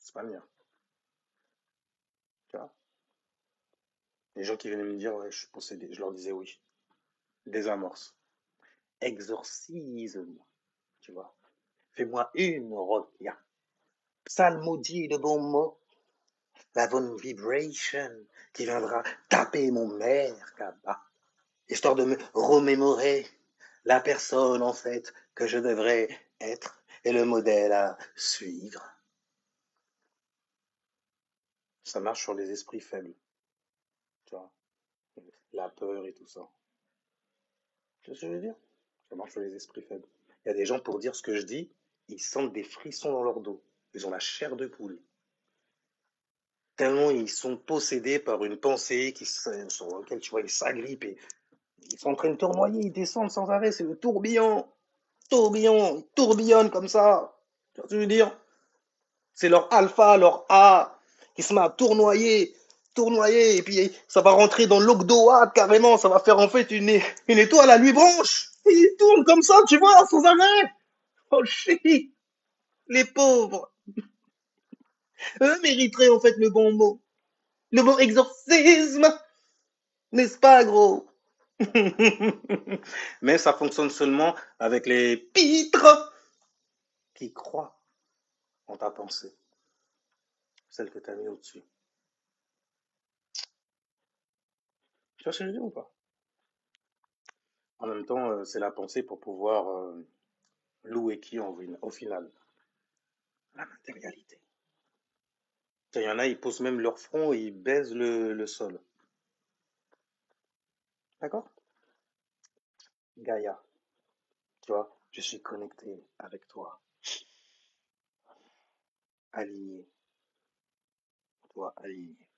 C'est pas le mien. Tu vois. Les gens qui venaient me dire, ouais, je suis possédé, je leur disais oui. Désamorce. Exorcisme, tu vois. Fais-moi une roquia. Psalmodie de bons mots. La bonne vibration qui viendra taper mon Merkaba. Histoire de me remémorer la personne, en fait, que je devrais être et le modèle à suivre. Ça marche sur les esprits faibles, tu vois. La peur et tout ça. Tu vois ce que je veux dire? Ça marche sur les esprits faibles. Il y a des gens, pour dire ce que je dis, ils sentent des frissons dans leur dos. Ils ont la chair de poule. Tellement ils sont possédés par une pensée sur laquelle, tu vois, ils s'agrippent et ils sont en train de tournoyer, ils descendent sans arrêt, c'est le tourbillon. Tourbillon, ils tourbillonnent comme ça. Tu vois ce que je veux dire? C'est leur alpha, leur A, qui se met à tournoyer, tournoyer, et puis ça va rentrer dans l'ogdoad carrément, ça va faire en fait une étoile à 8 branches. Et ils tournent comme ça, tu vois, sans arrêt. Oh shit, les pauvres. Eux mériteraient en fait le bon mot. Le bon exorcisme, n'est-ce pas, gros? Mais ça fonctionne seulement avec les pitres qui croient en ta pensée, celle que tu as mis au-dessus. Tu vois ce que je veux dire ou pas? En même temps, c'est la pensée pour pouvoir louer qui au final? La matérialité. Il y en a, ils posent même leur front et ils baisent le sol. D'accord? Gaïa, tu vois, je suis connecté avec toi, aligné, toi aligné.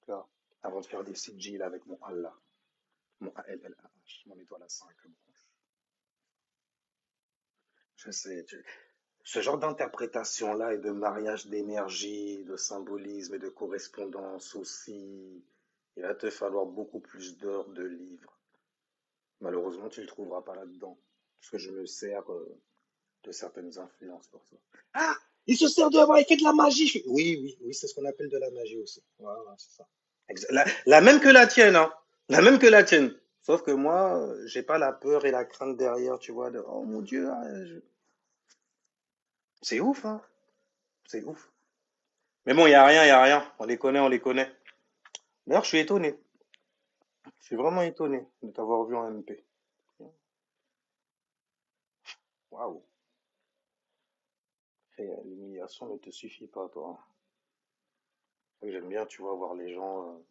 Tu vois, avant de faire des sigils avec mon Allah, mon ALLAH, mon étoile à 5 branches. Je sais, ce genre d'interprétation-là et de mariage d'énergie, de symbolisme et de correspondance aussi, il va te falloir beaucoup plus d'heures de livres. Malheureusement, tu ne le trouveras pas là-dedans. Parce que je me sers de certaines influences pour ça. Ah! Il se sert de avoir fait de la magie. Oui, oui, oui, c'est ce qu'on appelle de la magie aussi. Voilà, c'est ça. La même que la tienne, hein. La même que la tienne. Sauf que moi, j'ai pas la peur et la crainte derrière, tu vois, de oh mon Dieu, c'est ouf, hein. C'est ouf. Mais bon, il y a rien, il y a rien. On les connaît, on les connaît. D'ailleurs, je suis étonné. Je suis vraiment étonné de t'avoir vu en MP. Waouh. L'humiliation ne te suffit pas, toi. J'aime bien, tu vois, voir les gens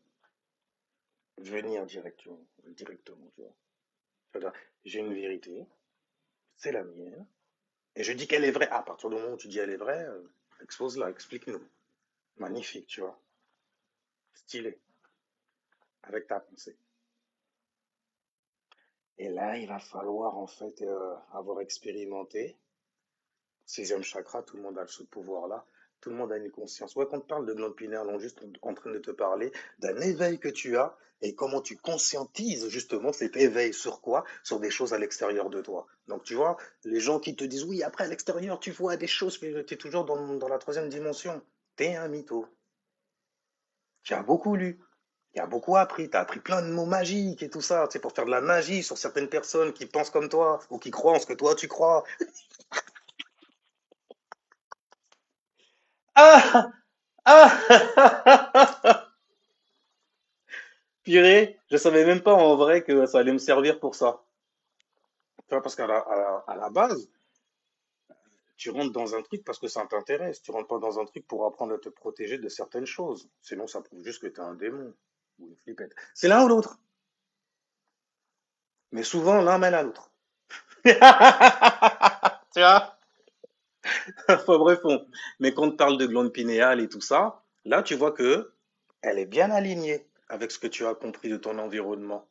venir directement, tu vois. C'est-à-dire, j'ai une vérité, c'est la mienne, et je dis qu'elle est vraie. À partir du moment où tu dis elle est vraie, expose-la, explique-nous. Magnifique, tu vois. Stylé, avec ta pensée. Et là, il va falloir, en fait, avoir expérimenté. Sixième chakra, tout le monde a ce pouvoir-là. Tout le monde a une conscience. Ouais, quand on te parle de glande pinéale, on est juste en train de te parler d'un éveil que tu as et comment tu conscientises justement cet éveil sur quoi? Sur des choses à l'extérieur de toi. Donc, tu vois, les gens qui te disent, oui, après, à l'extérieur, tu vois des choses, mais tu es toujours dans la troisième dimension. T'es un mytho. Tu as beaucoup lu. Tu as beaucoup appris. Tu as appris plein de mots magiques et tout ça, tu sais, pour faire de la magie sur certaines personnes qui pensent comme toi ou qui croient en ce que toi tu crois. Ah! Ah! Purée, je savais même pas en vrai que ça allait me servir pour ça. Tu vois, parce qu'à la base, tu rentres dans un truc parce que ça t'intéresse. Tu rentres pas dans un truc pour apprendre à te protéger de certaines choses. Sinon, ça prouve juste que t'es un démon ou une flippette. C'est l'un ou l'autre. Mais souvent, l'un mène à l'autre. Tu vois? Enfin, bref, mais quand on parle de glande pinéale et tout ça, là, tu vois que elle est bien alignée avec ce que tu as compris de ton environnement.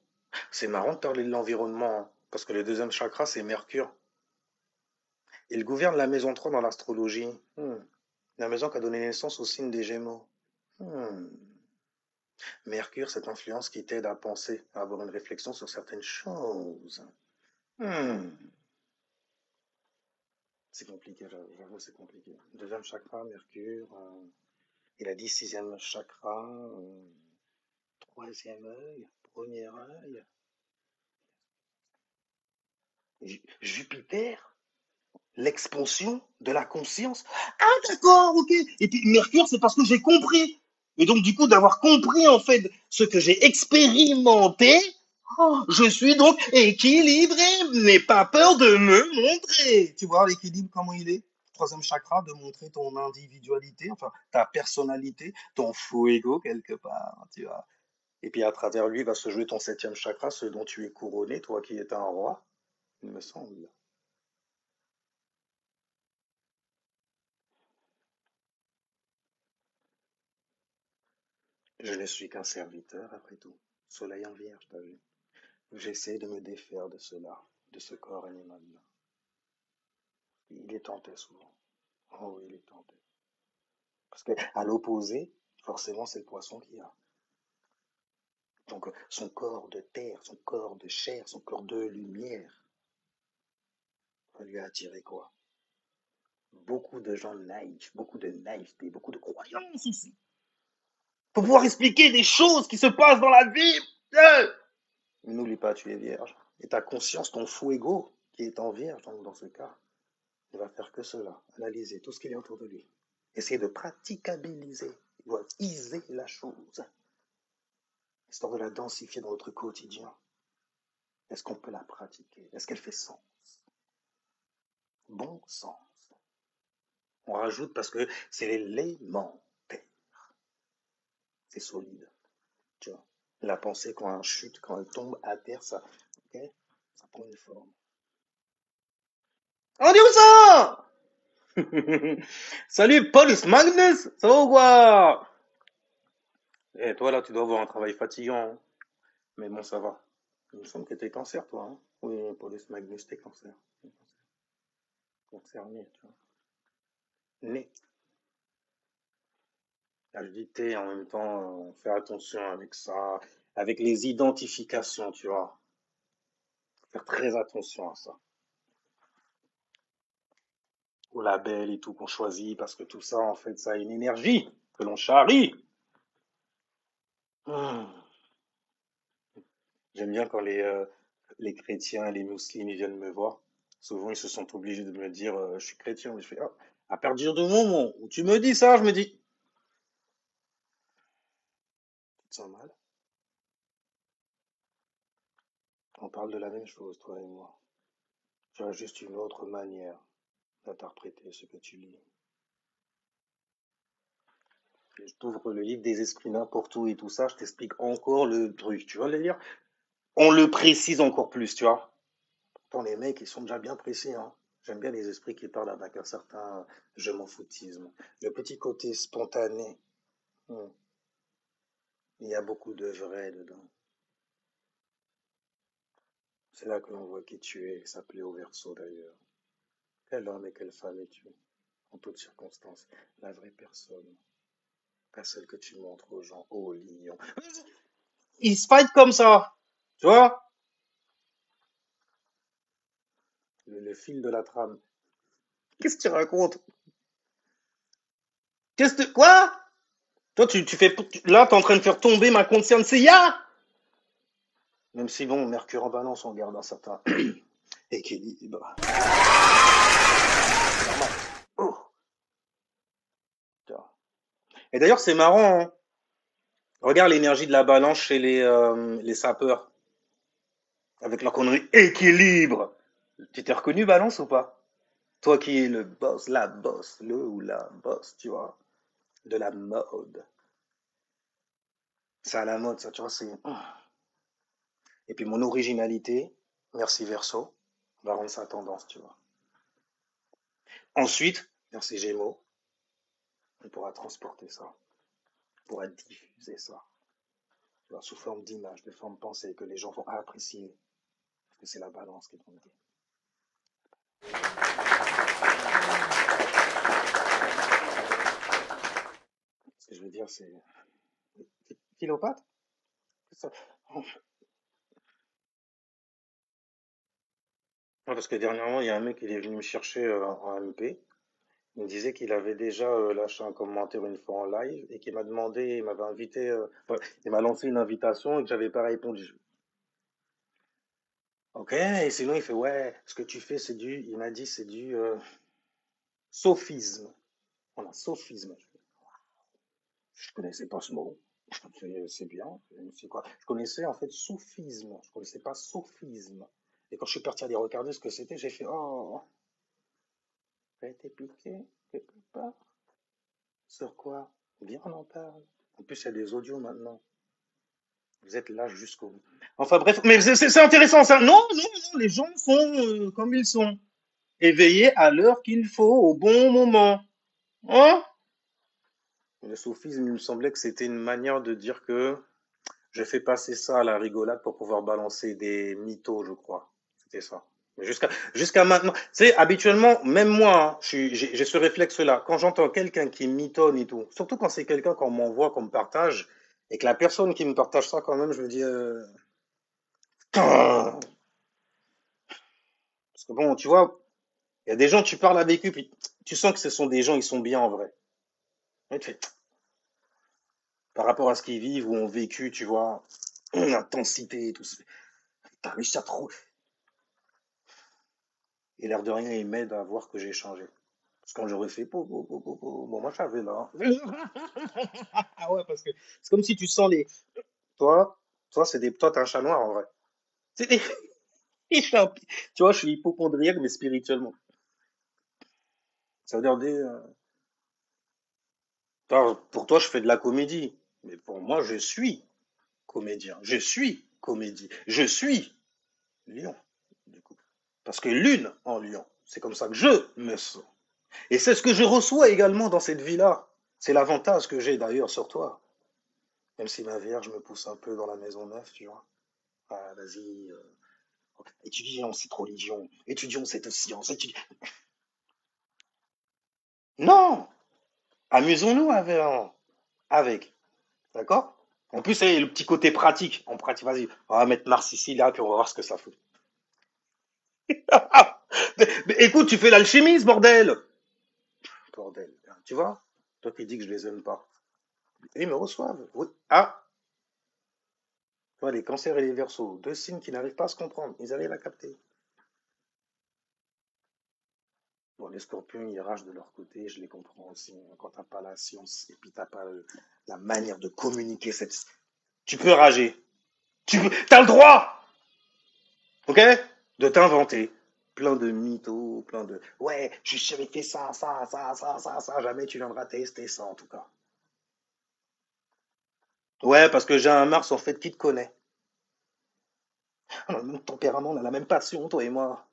C'est marrant de parler de l'environnement, hein, parce que le deuxième chakra, c'est Mercure. Il gouverne la maison 3 dans l'astrologie. La maison qui a donné naissance au signe des Gémeaux. Hmm. Mercure, cette influence qui t'aide à penser, à avoir une réflexion sur certaines choses. Hmm. C'est compliqué, j'avoue, c'est compliqué. Deuxième chakra, Mercure. Il a dit sixième chakra, troisième œil, premier œil. Jupiter, l'expansion de la conscience. Ah, d'accord, ok. Et puis Mercure, c'est parce que j'ai compris. Et donc, du coup, d'avoir compris, en fait, ce que j'ai expérimenté, je suis donc équilibré. N'aie pas peur de me montrer. Tu vois l'équilibre, comment il est? Troisième chakra, de montrer ton individualité, enfin, ta personnalité, ton fuego, quelque part, tu vois. Et puis, à travers lui, va se jouer ton septième chakra, ce dont tu es couronné, toi qui es un roi, il me semble. Je ne suis qu'un serviteur, après tout. Soleil en vierge, t'as vu. J'essaie de me défaire de cela, de ce corps animal-là. Il est tenté souvent. Oh oui, il est tenté. Parce que à l'opposé, forcément, c'est le poisson qui a. Donc, son corps de terre, son corps de chair, son corps de lumière, va lui attirer quoi? Beaucoup de gens naïfs, beaucoup de naïveté, beaucoup de croyances aussi. Pour pouvoir expliquer des choses qui se passent dans la vie. Mais n'oublie pas, tu es vierge. Et ta conscience, ton fuego, qui est en vierge, donc dans ce cas, il va faire que cela, analyser tout ce qui est autour de lui. Essayer de praticabiliser, il doit iser la chose, histoire de la densifier dans notre quotidien. Est-ce qu'on peut la pratiquer? Est-ce qu'elle fait sens? Bon sens. On rajoute parce que c'est l'élémentaire. C'est solide. Tu vois. La pensée, quand elle chute, quand elle tombe à terre, ça, okay, ça prend une forme. On dit où ça? Salut, Paulus Magnus! Ça va ou quoi? Eh, toi là, tu dois avoir un travail fatigant, hein. Mais bon, ça va. Il me semble que t'es cancer, toi, hein? Oui, Paulus Magnus, t'es cancer. Concerné, tu vois. Né. Là, je dis t'es en même temps, fais attention avec ça, avec les identifications, tu vois. Faire très attention à ça. Au label et tout qu'on choisit, parce que tout ça, en fait, ça a une énergie que l'on charrie. Hmm. J'aime bien quand les chrétiens et les musulmans ils viennent me voir. Souvent, ils se sont obligés de me dire je suis chrétien. Mais je fais ah, à partir du moment où tu me dis ça, je me dis tu te sens mal. On parle de la même chose, toi et moi. Tu as juste une autre manière d'interpréter ce que tu lis. Et je t'ouvre le livre des esprits n'importe où et tout ça, je t'explique encore le truc. Tu vois le lire? On le précise encore plus, tu vois. Pourtant, les mecs, ils sont déjà bien précis, hein. J'aime bien les esprits qui parlent avec un certain je m'en foutisme. Le petit côté spontané. Hmm. Il y a beaucoup de vrai dedans. C'est là que l'on voit qui tu es, ça plaît au verso d'ailleurs. Quel homme et quelle femme es-tu? En toutes circonstances, la vraie personne, pas celle que tu montres aux gens. Oh, lion. Ils se fight comme ça, tu vois? Le fil de la trame. Qu'est-ce que tu racontes? Qu'est-ce que... Quoi? Toi, tu fais... Là, t'es en train de faire tomber ma conscience. C'est ya! Même si, bon, Mercure en balance, on garde un certain équilibre. Oh, et d'ailleurs, c'est marrant, hein. Regarde l'énergie de la balance chez les sapeurs, avec leur connerie équilibre. Tu t'es reconnu balance ou pas? Toi qui es le boss, la boss, le ou la boss, tu vois, de la mode. C'est à la mode, ça, tu vois, c'est... Et puis mon originalité, merci Verseau, va rendre sa tendance, tu vois. Ensuite, merci Gémeaux, on pourra transporter ça, on pourra diffuser ça, tu vois, sous forme d'image, de forme pensée, que les gens vont apprécier, parce que c'est la balance qui est dans le Ce que je veux dire, c'est... Philopathe? Ça- Ouais, parce que dernièrement, il y a un mec qui est venu me chercher en MP. Il me disait qu'il avait déjà lâché un commentaire une fois en live et qu'il m'a demandé, il m'avait invité, enfin, il m'a lancé une invitation et que j'avais pas répondu. Ok, et sinon il fait ouais, ce que tu fais c'est il m'a dit c'est du sophisme. Voilà, sophisme. Je connaissais pas ce mot. C'est bien. C'est quoi? Je connaissais en fait soufisme. Je connaissais pas sophisme. Et quand je suis parti aller regarder ce que c'était, j'ai fait oh, t'as été piqué quelque part? Sur quoi? Viens, on en parle. En plus, il y a des audios maintenant. Vous êtes là jusqu'au bout. Enfin bref, mais c'est intéressant ça. Non, non, non, les gens sont comme ils sont. Éveillés à l'heure qu'il faut, au bon moment. Hein? Le sophisme, il me semblait que c'était une manière de dire que je fais passer ça à la rigolade pour pouvoir balancer des mythos, je crois. C'était ça. Mais jusqu'à maintenant, tu sais, habituellement, même moi, hein, j'ai ce réflexe-là. Quand j'entends quelqu'un qui mitonne et tout, surtout quand c'est quelqu'un qu'on m'envoie, qu'on me partage, et que la personne qui me partage ça, quand même, je me dis, putain. Parce que bon, tu vois, il y a des gens, tu parles avec eux, puis tu sens que ce sont des gens, ils sont bien en vrai. Et tu fais, par rapport à ce qu'ils vivent ou ont vécu, tu vois, l'intensité et tout ça. T'as réussi à trop. Et l'air de rien, il m'aide à voir que j'ai changé. Parce que quand j'aurais fait bon, moi j'avais là. Ah ouais, parce que c'est comme si tu sens les. Toi, toi, t'es un chat noir en vrai. C'est des- je suis un- Tu vois, je suis hypochondriaque, mais spirituellement. Ça veut dire pour toi, je fais de la comédie. Mais pour moi, je suis comédien. Je suis comédie. Je suis lion, du coup. Parce que lune en lion. C'est comme ça que je me sens. Et c'est ce que je reçois également dans cette vie-là. C'est l'avantage que j'ai d'ailleurs sur toi. Même si ma Vierge me pousse un peu dans la maison neuve, tu vois. Ah, vas-y, étudions cette religion, étudions cette science, Non! Amusons-nous avec. D'accord? En plus, c'est le petit côté pratique. On pratique, vas-y, on va mettre Mars ici, là, puis on va voir ce que ça fait. Mais écoute, tu fais l'alchimie, ce bordel! Bordel, tu vois? Toi qui dis que je les aime pas. Et ils me reçoivent. Oui. Ah, tu vois, les cancers et les versos, deux signes qui n'arrivent pas à se comprendre. Ils arrivent à capter. Bon, les scorpions, ils ragent de leur côté, je les comprends aussi. Quand t'as pas la science et puis t'as pas la manière de communiquer cette. Tu peux rager. T'as le droit, ok, de t'inventer. Plein de mythos, plein de. Ouais, j'avais fait ça. Jamais tu viendras tester ça, en tout cas. Ouais, parce que j'ai un Mars, en fait, qui te connaît. On a le même tempérament, on a la même passion, toi et moi.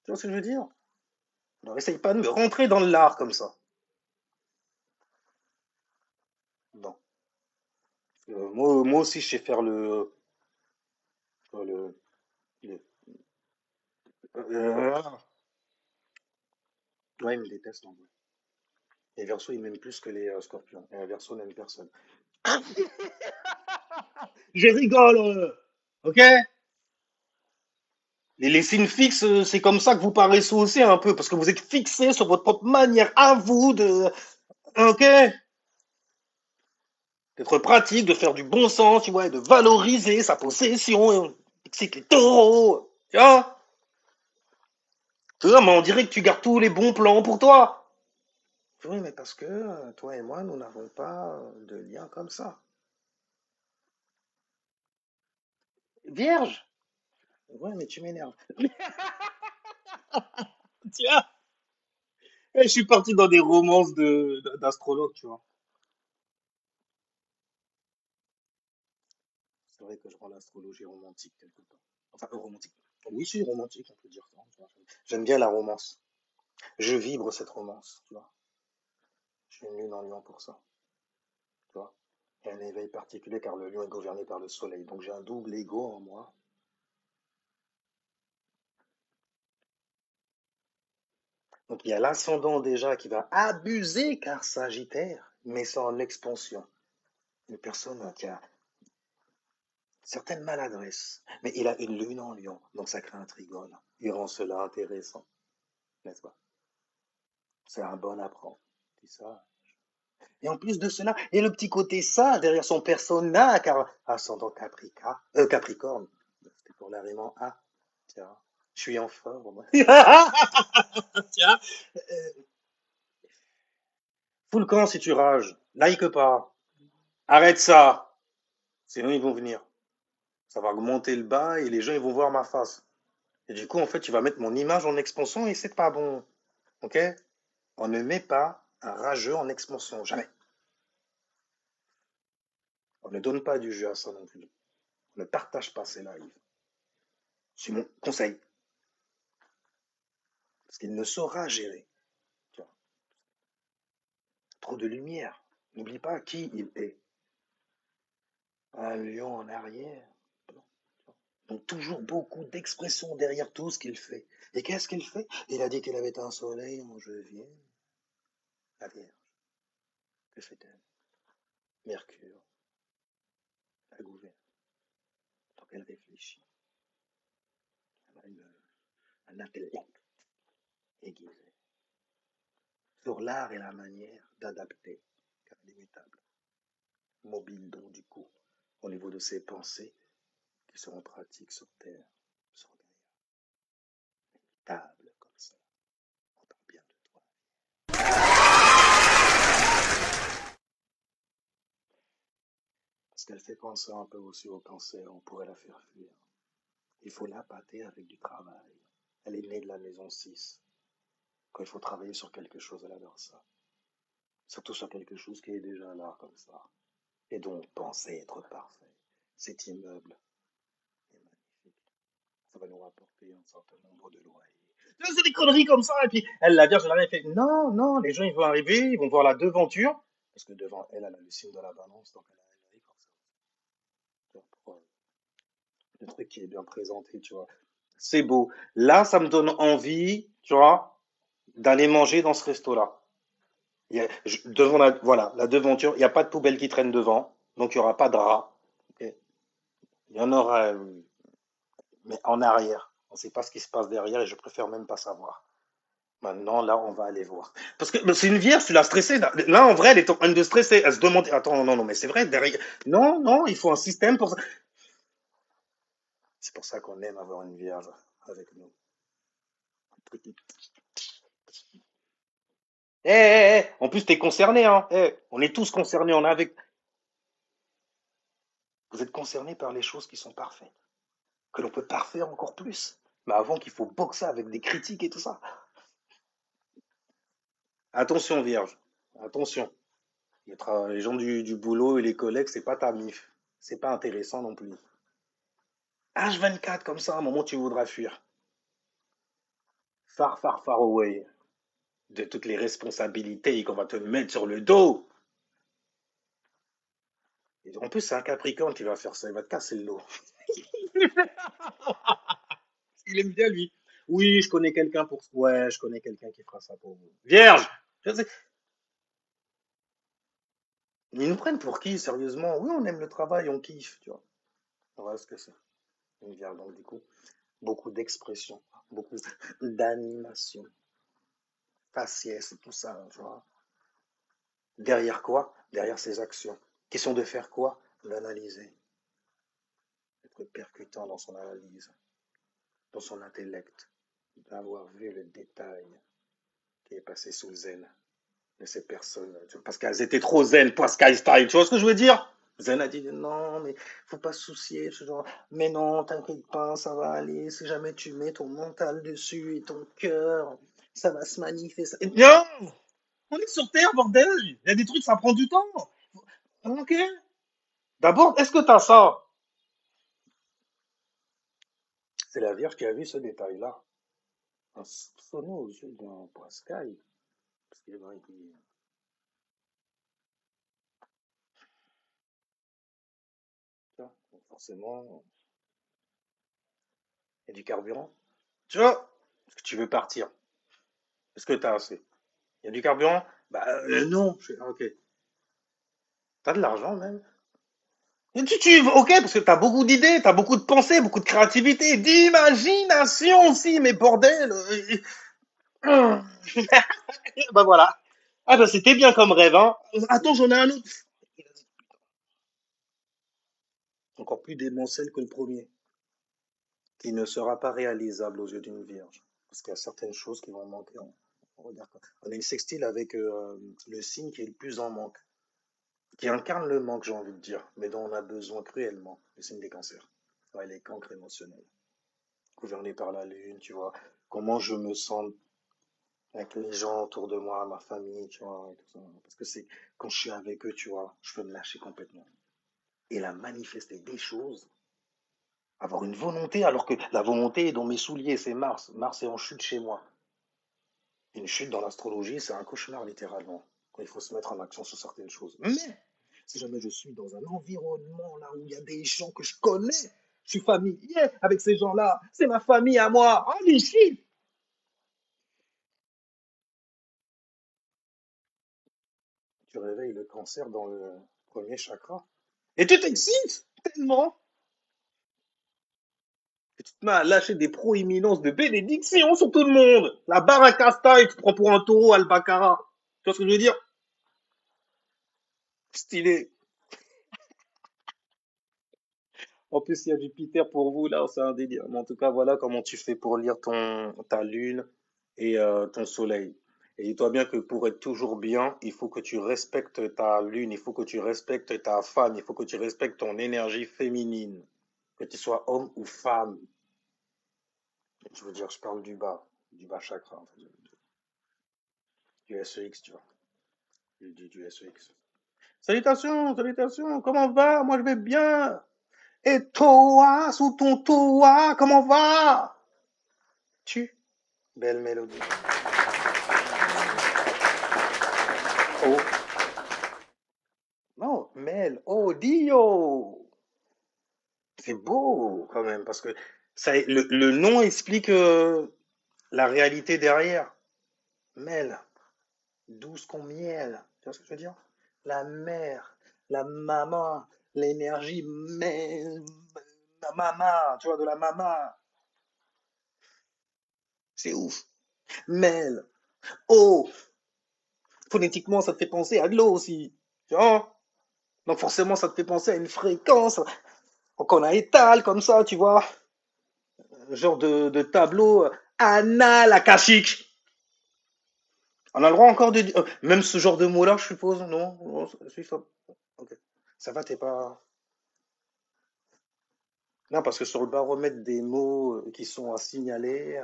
Tu vois ce que je veux dire? Alors, essaye pas de me rentrer dans l'art comme ça. Non. Moi aussi, je sais faire le, le ouais, ils me détestent en vrai. Les Verseaux, ils m'aiment plus que les Scorpions. Et les Verseaux n'aiment personne. Je rigole, ok? Les signes fixes, c'est comme ça que vous paraissez aussi un peu, parce que vous êtes fixés sur votre propre manière à vous de, ok? D'être pratique, de faire du bon sens, tu vois, et de valoriser sa possession. C'est que les taureaux, tu vois? Tu vois, mais on dirait que tu gardes tous les bons plans pour toi. Oui, mais parce que toi et moi, nous n'avons pas de lien comme ça. Vierge? Ouais, mais tu m'énerves. Tiens, je suis parti dans des romances d'astrologue, tu vois. C'est vrai que je rends l'astrologie romantique quelque part. Enfin, romantique. Oui, c'est romantique, on peut dire ça. J'aime bien la romance. Je vibre cette romance, tu vois. Je suis nul en lion pour ça, tu vois. Il y a un éveil particulier car le lion est gouverné par le soleil. Donc j'ai un double ego en moi. Donc il y a l'ascendant déjà qui va abuser car Sagittaire, mais c'est en expansion. Une personne qui a certaines maladresses. Mais il a une lune en lion, donc ça crée un trigone. Il rend cela intéressant, n'est-ce pas? C'est un bon apprend. C'est ça. Et en plus de cela, il y a le petit côté ça derrière son persona, car ascendant Capricorne. C'était pour la rime en A. Tiens, je suis en forme. Tiens, fous le camp si tu rages. Like pas. Arrête ça. Sinon ils vont venir. Ça va augmenter le bas et les gens ils vont voir ma face. Et du coup, en fait, tu vas mettre mon image en expansion et c'est pas bon. Ok? On ne met pas un rageux en expansion. Jamais. On ne donne pas du jeu à ça non plus. On ne partage pas ces lives. C'est mon conseil. Parce qu'il ne saura gérer. Tu vois. Trop de lumière. N'oublie pas qui il est. Un lion en arrière. Donc toujours beaucoup d'expressions derrière tout ce qu'il fait. Et qu'est-ce qu'il fait? Il a dit qu'il avait un soleil en viens. La Vierge. Que fait-elle? Mercure. La gouverne. Donc elle réfléchit. Elle a un intellect aiguisé. Sur l'art et la manière d'adapter. Car elle est mutable. Mobile donc du coup. Au niveau de ses pensées qui seront pratiques sur Terre. Sur table comme ça. On parle bien de toi. Parce qu'elle fait penser un peu aussi au cancer, on pourrait la faire fuir. Il faut l'appâter avec du travail. Elle est née de la maison 6. Quand il faut travailler sur quelque chose, elle adore ça. Surtout sur quelque chose qui est déjà là, comme ça. Et donc, pensez être parfait. Cet immeuble est magnifique. Ça va nous rapporter un certain nombre de loyers. C'est des conneries comme ça. Et puis, elle, la Vierge, elle a fait. Non, non, les gens, ils vont arriver, ils vont voir la devanture. Parce que devant elle, elle a le signe de la balance, donc elle a un œil comme ça. Le truc qui est bien présenté, tu vois. C'est beau. Là, ça me donne envie, tu vois, d'aller manger dans ce resto-là. Devant voilà, la devanture, il n'y a pas de poubelle qui traîne devant, donc il n'y aura pas de rats. Ok. Il y en aura, mais en arrière. On ne sait pas ce qui se passe derrière et je préfère même pas savoir. Maintenant, là, on va aller voir. Parce que c'est une vierge, tu l'as stressée. Là, en vrai, elle est en train de stresser. Elle se demande, attends, non, non, mais c'est vrai, derrière. Non, non, il faut un système pour ça. C'est pour ça qu'on aime avoir une vierge avec nous. Un truc qui en plus, t'es concerné, hein. On est tous concernés. Vous êtes concernés par les choses qui sont parfaites, que l'on peut parfaire encore plus. Mais avant qu'il faut boxer avec des critiques et tout ça. Attention, vierge. Attention. Les gens du boulot et les collègues, c'est pas ta mif. C'est pas intéressant non plus. H24 comme ça, à un moment, tu voudras fuir. Far, far, far away de toutes les responsabilités qu'on va te mettre sur le dos. Et en plus, c'est un Capricorne qui va faire ça. Il va te casser le dos. Il aime bien, lui. Oui, je connais quelqu'un pour. Ouais, je connais quelqu'un qui fera ça pour vous. Vierge! Ils nous prennent pour qui, sérieusement? Oui, on aime le travail, on kiffe, tu vois. Voilà ce que c'est. Une vierge, donc, du coup, beaucoup d'expression, beaucoup d'animation, faciès, tout ça, tu vois. Derrière quoi? Derrière ses actions. Question de faire quoi? L'analyser. Être percutant dans son analyse, dans son intellect, d'avoir vu le détail qui est passé sous le zen de ces personnes. Parce qu'elles étaient trop zen pour Sky Style. Tu vois ce que je veux dire? Zen a dit non, mais faut pas se soucier. Genre, mais non, t'inquiète pas, ça va aller. Si jamais tu mets ton mental dessus et ton cœur, ça va se manifester. Non! On est sur Terre, bordel! Il y a des trucs, ça prend du temps. Ok? D'abord, est-ce que t'as ça? C'est la Vierge qui a vu ce détail-là. Un soupçonneux aux yeux d'un Pascal. Parce qu'il va dire, tiens, forcément, il y a du carburant. Tu vois? Est-ce que tu veux partir? Est-ce que t'as assez? Il y a du carburant? Bah non. Ok. T'as de l'argent même? Ok, parce que t'as beaucoup d'idées, t'as beaucoup de pensées, beaucoup de créativité, d'imagination aussi, mais bordel. Bah voilà. Ah bah c'était bien comme rêve, hein. Attends, j'en ai un autre. Encore plus démentiel que le premier, qui ne sera pas réalisable aux yeux d'une vierge. Parce qu'il y a certaines choses qui vont manquer. Regarde, on a une sextile avec le signe qui est le plus en manque, qui incarne le manque, j'ai envie de dire, mais dont on a besoin cruellement, le signe des cancers. Ouais, les cancres émotionnels, gouvernés par la lune, tu vois. Comment je me sens avec les gens autour de moi, ma famille, tu vois, et tout ça. Parce que c'est quand je suis avec eux, tu vois, je peux me lâcher complètement. Et la manifester des choses, avoir une volonté, alors que la volonté est dans mes souliers, c'est Mars. Mars est en chute chez moi. Une chute dans l'astrologie, c'est un cauchemar littéralement. Quand il faut se mettre en action sur certaines choses. Mais si jamais je suis dans un environnement là où il y a des gens que je connais, je suis familier avec ces gens-là, c'est ma famille à moi. Holy shit! Tu réveilles le cancer dans le premier chakra. Et tu t'excites tellement que tu te mets à lâcher des proéminences de bénédiction sur tout le monde. La baracasta et tu te prends pour un taureau albacara. Tu vois ce que je veux dire? Stylé. En plus, il y a Jupiter pour vous, là, c'est un délire. Mais en tout cas, voilà comment tu fais pour lire ta lune et ton soleil. Et dis-toi bien que pour être toujours bien, il faut que tu respectes ta lune, il faut que tu respectes ta femme, il faut que tu respectes ton énergie féminine, que tu sois homme ou femme. Je veux dire, je parle du bas chakra, en fait, du SEX, tu vois, du SEX. Salutations, salutations, comment va? Moi, je vais bien. Et toi, sous ton toit, comment va? Tu? Belle mélodie. Oh, non, Mel, oh, Dio. C'est beau quand même, parce que le nom explique la réalité derrière. Mel, douce comme miel. Tu vois ce que je veux dire? La mère, la maman, l'énergie, la maman, tu vois, de la maman. C'est ouf. Mel, oh, phonétiquement, ça te fait penser à de l'eau aussi. Tu vois? Donc forcément, ça te fait penser à une fréquence qu'on a étale comme ça, tu vois. Un genre de tableau anal akashique. On a le droit encore de dire, même ce genre de mot-là, je suppose, non? Non, ça. Ok. Ça va, t'es pas. Non, parce que sur le baromètre des mots qui sont à signaler,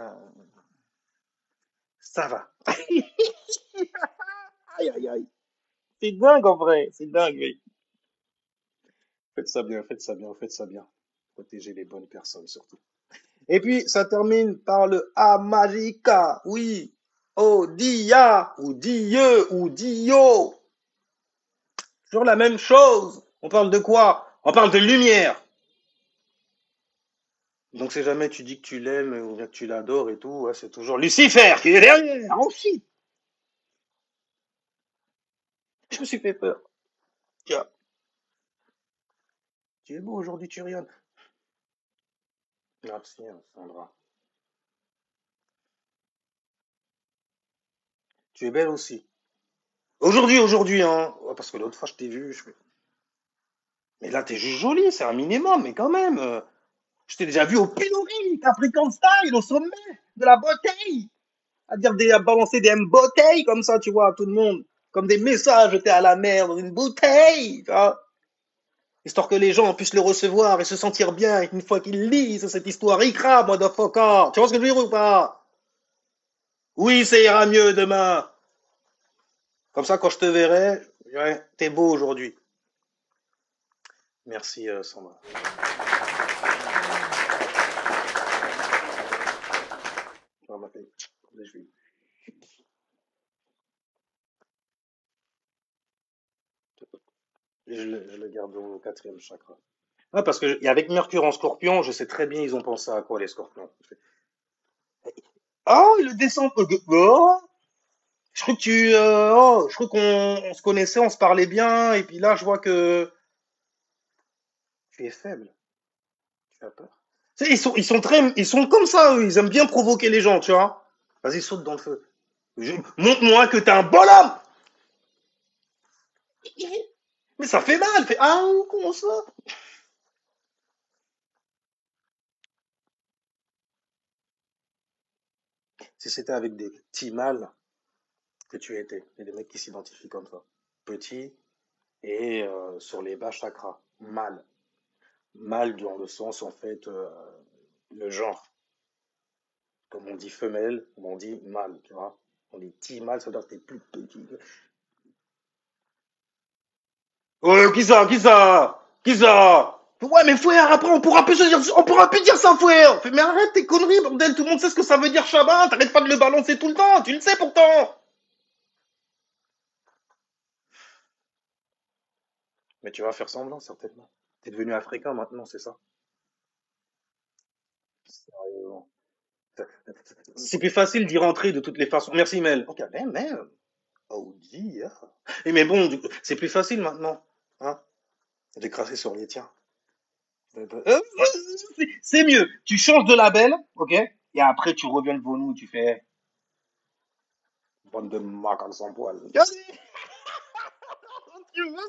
ça va. Aïe, aïe, aïe. C'est dingue en vrai, c'est dingue, oui. Faites ça bien, faites ça bien, faites ça bien. Protégez les bonnes personnes surtout. Et puis, ça termine par le A magica. Oui. Oh, dia, ou dieu, ou dio. Toujours la même chose. On parle de quoi? On parle de lumière. Donc, si jamais tu dis que tu l'aimes ou bien que tu l'adores et tout, ouais, c'est toujours Lucifer qui est derrière. Oh shit. Je me suis fait peur. Tiens, tu es beau aujourd'hui, tu rayonnes. Merci, Sandra. Tu es belle aussi. Aujourd'hui, hein. Ouais, parce que l'autre fois, je t'ai vu. Mais là, t'es juste jolie, c'est un minimum, mais quand même. Je t'ai déjà vu au pilori, Capricorn style, au sommet de la bouteille. À balancer des bouteilles comme ça, tu vois, à tout le monde. Comme des messages jetés à la mer dans une bouteille, tu vois. Histoire que les gens puissent le recevoir et se sentir bien une fois qu'ils lisent cette histoire. Icra, motherfucker. Tu vois ce que je veux dire ou pas? Oui, ça ira mieux demain. Comme ça, quand je te verrai, ouais, t'es beau aujourd'hui. Merci, Sandra. Je je le garde au quatrième chakra. Ouais, parce que avec Mercure en scorpion, je sais très bien ils ont pensé à quoi les scorpions. Oh, il le descend. Oh, je crois que je crois qu'on se connaissait, on se parlait bien, et puis là, je vois que Tu es faible. Tu as peur. Tu sais, ils sont comme ça, eux. Ils aiment bien provoquer les gens, tu vois. Vas-y, saute dans le feu. Montre-moi que t'es un bonhomme. Mais ça fait mal. Fait, ah, comment ça? Si c'était avec des petits mâles que tu étais, il y a des mecs qui s'identifient comme ça. Petit et sur les bas chakras. Mâle. Mâle dans le sens, en fait, le genre. Comme on dit femelle, comme on dit mâle, tu vois. On dit petit mâle, ça veut dire que t'es plus petit. Ouais, qui ça? Qui ça? Qui ça? Ouais, mais frère, après, on pourra plus dire ça, frère. Mais arrête tes conneries, bordel. Tout le monde sait ce que ça veut dire, Chabat. T'arrêtes pas de le balancer tout le temps. Tu le sais pourtant. Mais tu vas faire semblant, certainement. T'es devenu africain maintenant, c'est ça? Sérieusement. C'est plus facile d'y rentrer de toutes les façons. Merci, Mel. Ok, même. Oh, dear. Et mais bon, c'est plus facile maintenant. Hein? De crasser sur les tiens. C'est mieux. Tu changes de label, ok? Et après, tu reviens devant nous, tu fais bande de macaques sans poil. Tu vois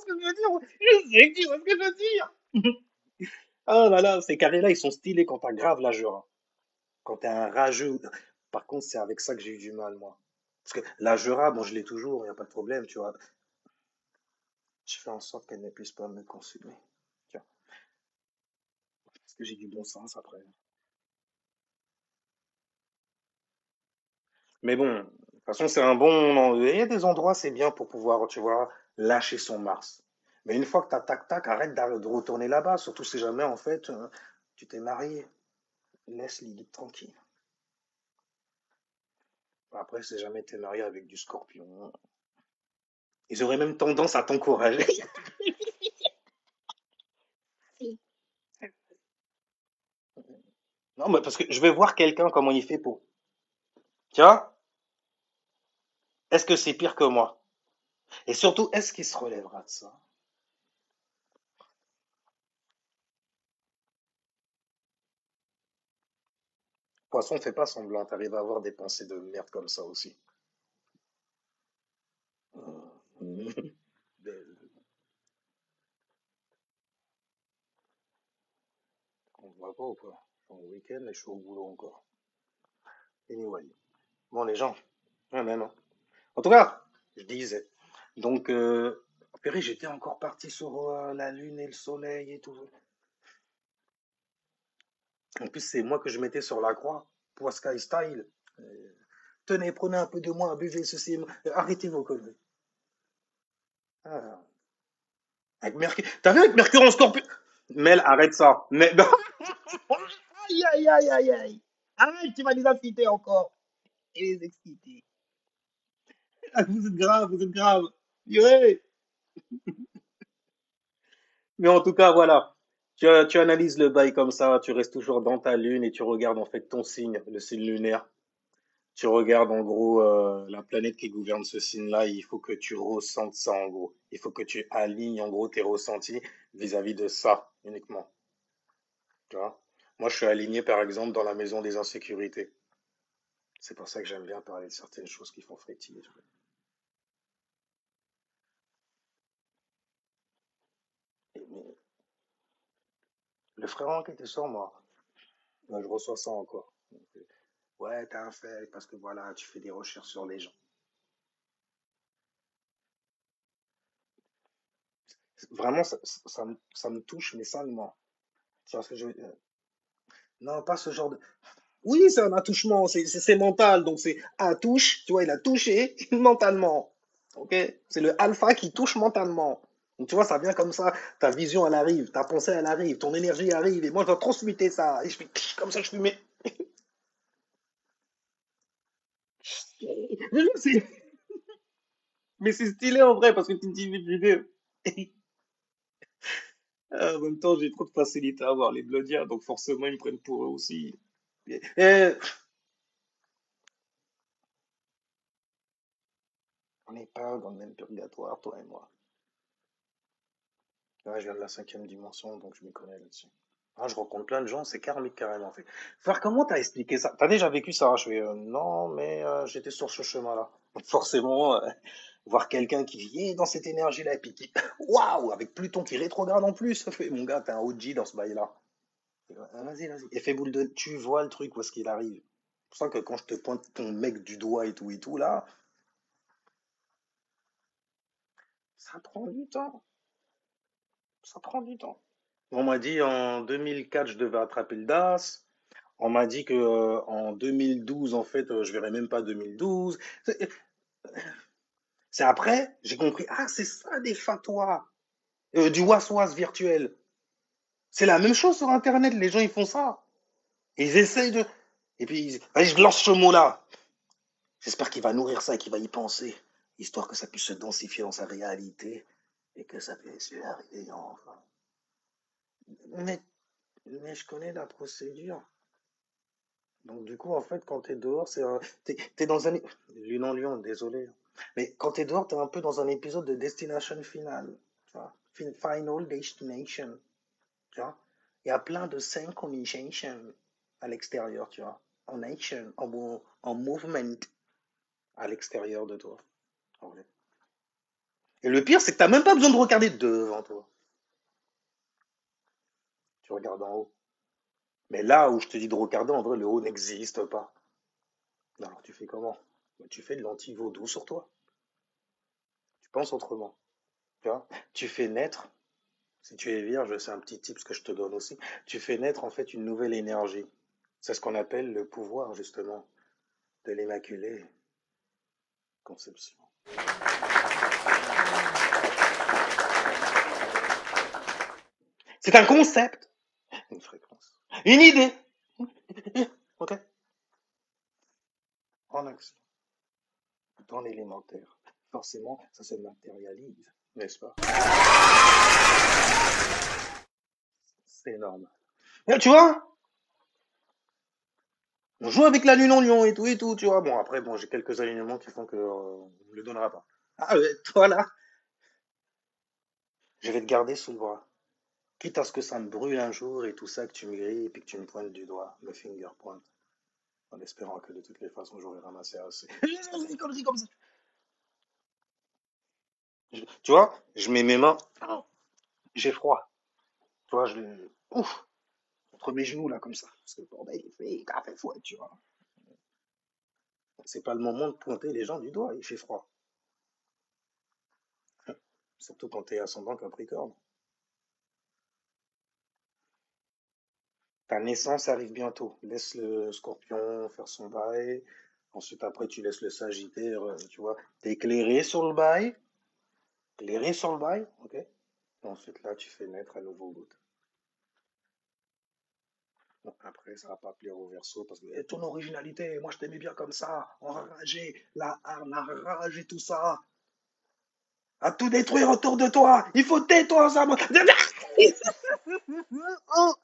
ce que je veux dire? Je sais que tu vois ce que je veux dire. Oh là là, ces carrés-là, ils sont stylés quand t'as grave la jura. Quand t'es un rageux. Par contre, c'est avec ça que j'ai eu du mal, moi. Parce que la jura, bon, je l'ai toujours, il n'y a pas de problème, tu vois. Je fais en sorte qu'elle ne puisse pas me consumer. Tiens, parce que j'ai du bon sens après. Mais bon, de toute façon, c'est un bon. Il y a des endroits, c'est bien pour pouvoir, tu vois, lâcher son Mars. Mais une fois que t'as tac-tac, arrête de retourner là-bas. Surtout si jamais, en fait, tu t'es marié. Laisse Lilith tranquille. Après, si jamais t'es marié avec du scorpion, ils auraient même tendance à t'encourager. Non, mais parce que je vais voir quelqu'un comment il fait pour. Tu vois, est-ce que c'est pire que moi? Et surtout, est-ce qu'il se relèvera de ça? Poisson, fais pas semblant, t'arrives à avoir des pensées de merde comme ça aussi. On se voit pas ou quoi? Bon, le week-end et je suis au boulot encore. Anyway. Bon, les gens, ouais, même. Hein. En tout cas, je disais. Donc, purée, j'étais encore parti sur la lune et le soleil et tout. En plus, c'est moi que je mettais sur la croix. Pour Sky Style. Euh, Tenez, prenez un peu de moi, buvez ceci. Arrêtez vos conneries. Ah. Avec Mercure. T'as vu avec Mercure en scorpion? Mel, arrête ça. Mais... aïe, aïe, aïe, aïe, aïe. Arrête, tu vas les inciter encore. Et les exciter. Ah, vous êtes grave, vous êtes grave. Ouais. Mais en tout cas, voilà. Tu analyses le bail comme ça, tu restes toujours dans ta lune et tu regardes en fait ton signe, le signe lunaire. Tu regardes en gros la planète qui gouverne ce signe-là, il faut que tu ressentes ça en gros. Il faut que tu alignes en gros tes ressentis vis-à-vis de ça uniquement. Tu vois? Moi, je suis aligné par exemple dans la maison des insécurités. C'est pour ça que j'aime bien parler de certaines choses qui font frétiller. Mais le frère qui était sur moi, moi, je reçois ça encore. Donc, ouais, t'as un fait parce que voilà, tu fais des recherches sur les gens. Vraiment, ça me touche, mais salement. Tu vois ce que je veux dire? Non, pas ce genre de. Oui, c'est un attouchement, c'est mental, donc c'est un touche, tu vois, il a touché mentalement. Ok? C'est le alpha qui touche mentalement. Donc tu vois, ça vient comme ça, ta vision elle arrive, ta pensée elle arrive, ton énergie arrive, et moi je dois transmuter ça. Et je fais comme ça, je fais, mais c'est stylé en vrai, parce que tu te dis, en même temps, j'ai trop de facilité à voir les bloodiens, donc forcément ils me prennent pour eux aussi. Et, on n'est pas dans le même purgatoire, toi et moi. Ouais, je viens de la cinquième dimension, donc je m'y connais là-dessus. Ah, je rencontre plein de gens, c'est karmique carrément en fait. Frère, comment t'as expliqué ça? T'as déjà vécu ça? Je fais non, mais j'étais sur ce chemin-là. Donc forcément, voir quelqu'un qui vit dans cette énergie-là et puis qui, waouh, avec Pluton qui rétrograde en plus, ça fait mon gars, t'es un OG dans ce bail-là. Vas-y, vas-y. Effet boule de, tu vois le truc où est-ce qu'il arrive. C'est pour ça que quand je te pointe ton mec du doigt et tout là, ça prend du temps. Ça prend du temps. On m'a dit en 2004, je devais attraper le DAS. On m'a dit que en 2012, en fait, je verrai même pas 2012. C'est après, j'ai compris. Ah, c'est ça des fatwas, du waswas virtuel. C'est la même chose sur Internet. Les gens ils font ça. Et ils essayent de. Et puis, allez, je lance ce mot-là. J'espère qu'il va nourrir ça et qu'il va y penser, histoire que ça puisse se densifier dans sa réalité et que ça puisse lui arriver enfin. Mais, mais je connais la procédure. Donc du coup, en fait, quand t'es dehors, t'es dans un... Lune en lion, désolé. Mais quand t'es dehors, t'es un peu dans un épisode de Destination Finale. Tu vois? Final Destination. Tu vois? Il y a plein de synchronization à l'extérieur, tu vois. En action, en movement à l'extérieur de toi. En vrai. Et le pire, c'est que t'as même pas besoin de regarder devant toi. Tu regardes en haut. Mais là où je te dis de regarder, en vrai, le haut n'existe pas. Alors tu fais comment? Bah, tu fais de l'anti-vaudou sur toi. Tu penses autrement. Tu vois? Tu fais naître, si tu es vierge, c'est un petit tip que je te donne aussi. Tu fais naître en fait une nouvelle énergie. C'est ce qu'on appelle le pouvoir justement de l'immaculée conception. C'est un concept, une fréquence, une idée. Ok? En action, dans l'élémentaire. Forcément, ça se matérialise, n'est-ce pas? C'est énorme. Et tu vois, on joue avec la lune en lion et tout, tu vois. Bon, après, bon, j'ai quelques alignements qui font que on ne le donnera pas. Ah, toi là, je vais te garder sous le bras. Quitte à ce que ça me brûle un jour et tout ça, que tu me grilles et puis que tu me pointes du doigt, le finger point, en espérant que de toutes les façons j'aurai ramassé assez. Comme ça. Tu vois, je mets mes mains, j'ai froid. Tu vois, ouf, entre mes genoux là, comme ça. Parce que le bordel, il fait froid, tu vois. C'est pas le moment de pointer les gens du doigt, il fait froid. Surtout quand t'es ascendant Capricorne. Ta naissance arrive bientôt. Laisse le scorpion faire son bail. Ensuite, après, tu laisses le sagittaire, tu vois, t'éclairer sur le bail. Éclairer sur le bail, ok? Et ensuite, là, tu fais naître un nouveau goutte. Bon, après, ça va pas plaire au verso parce que ton originalité, moi je t'aimais bien comme ça, enragé, la rage et tout ça, à tout détruire autour de toi, il faut tais-toi, ça.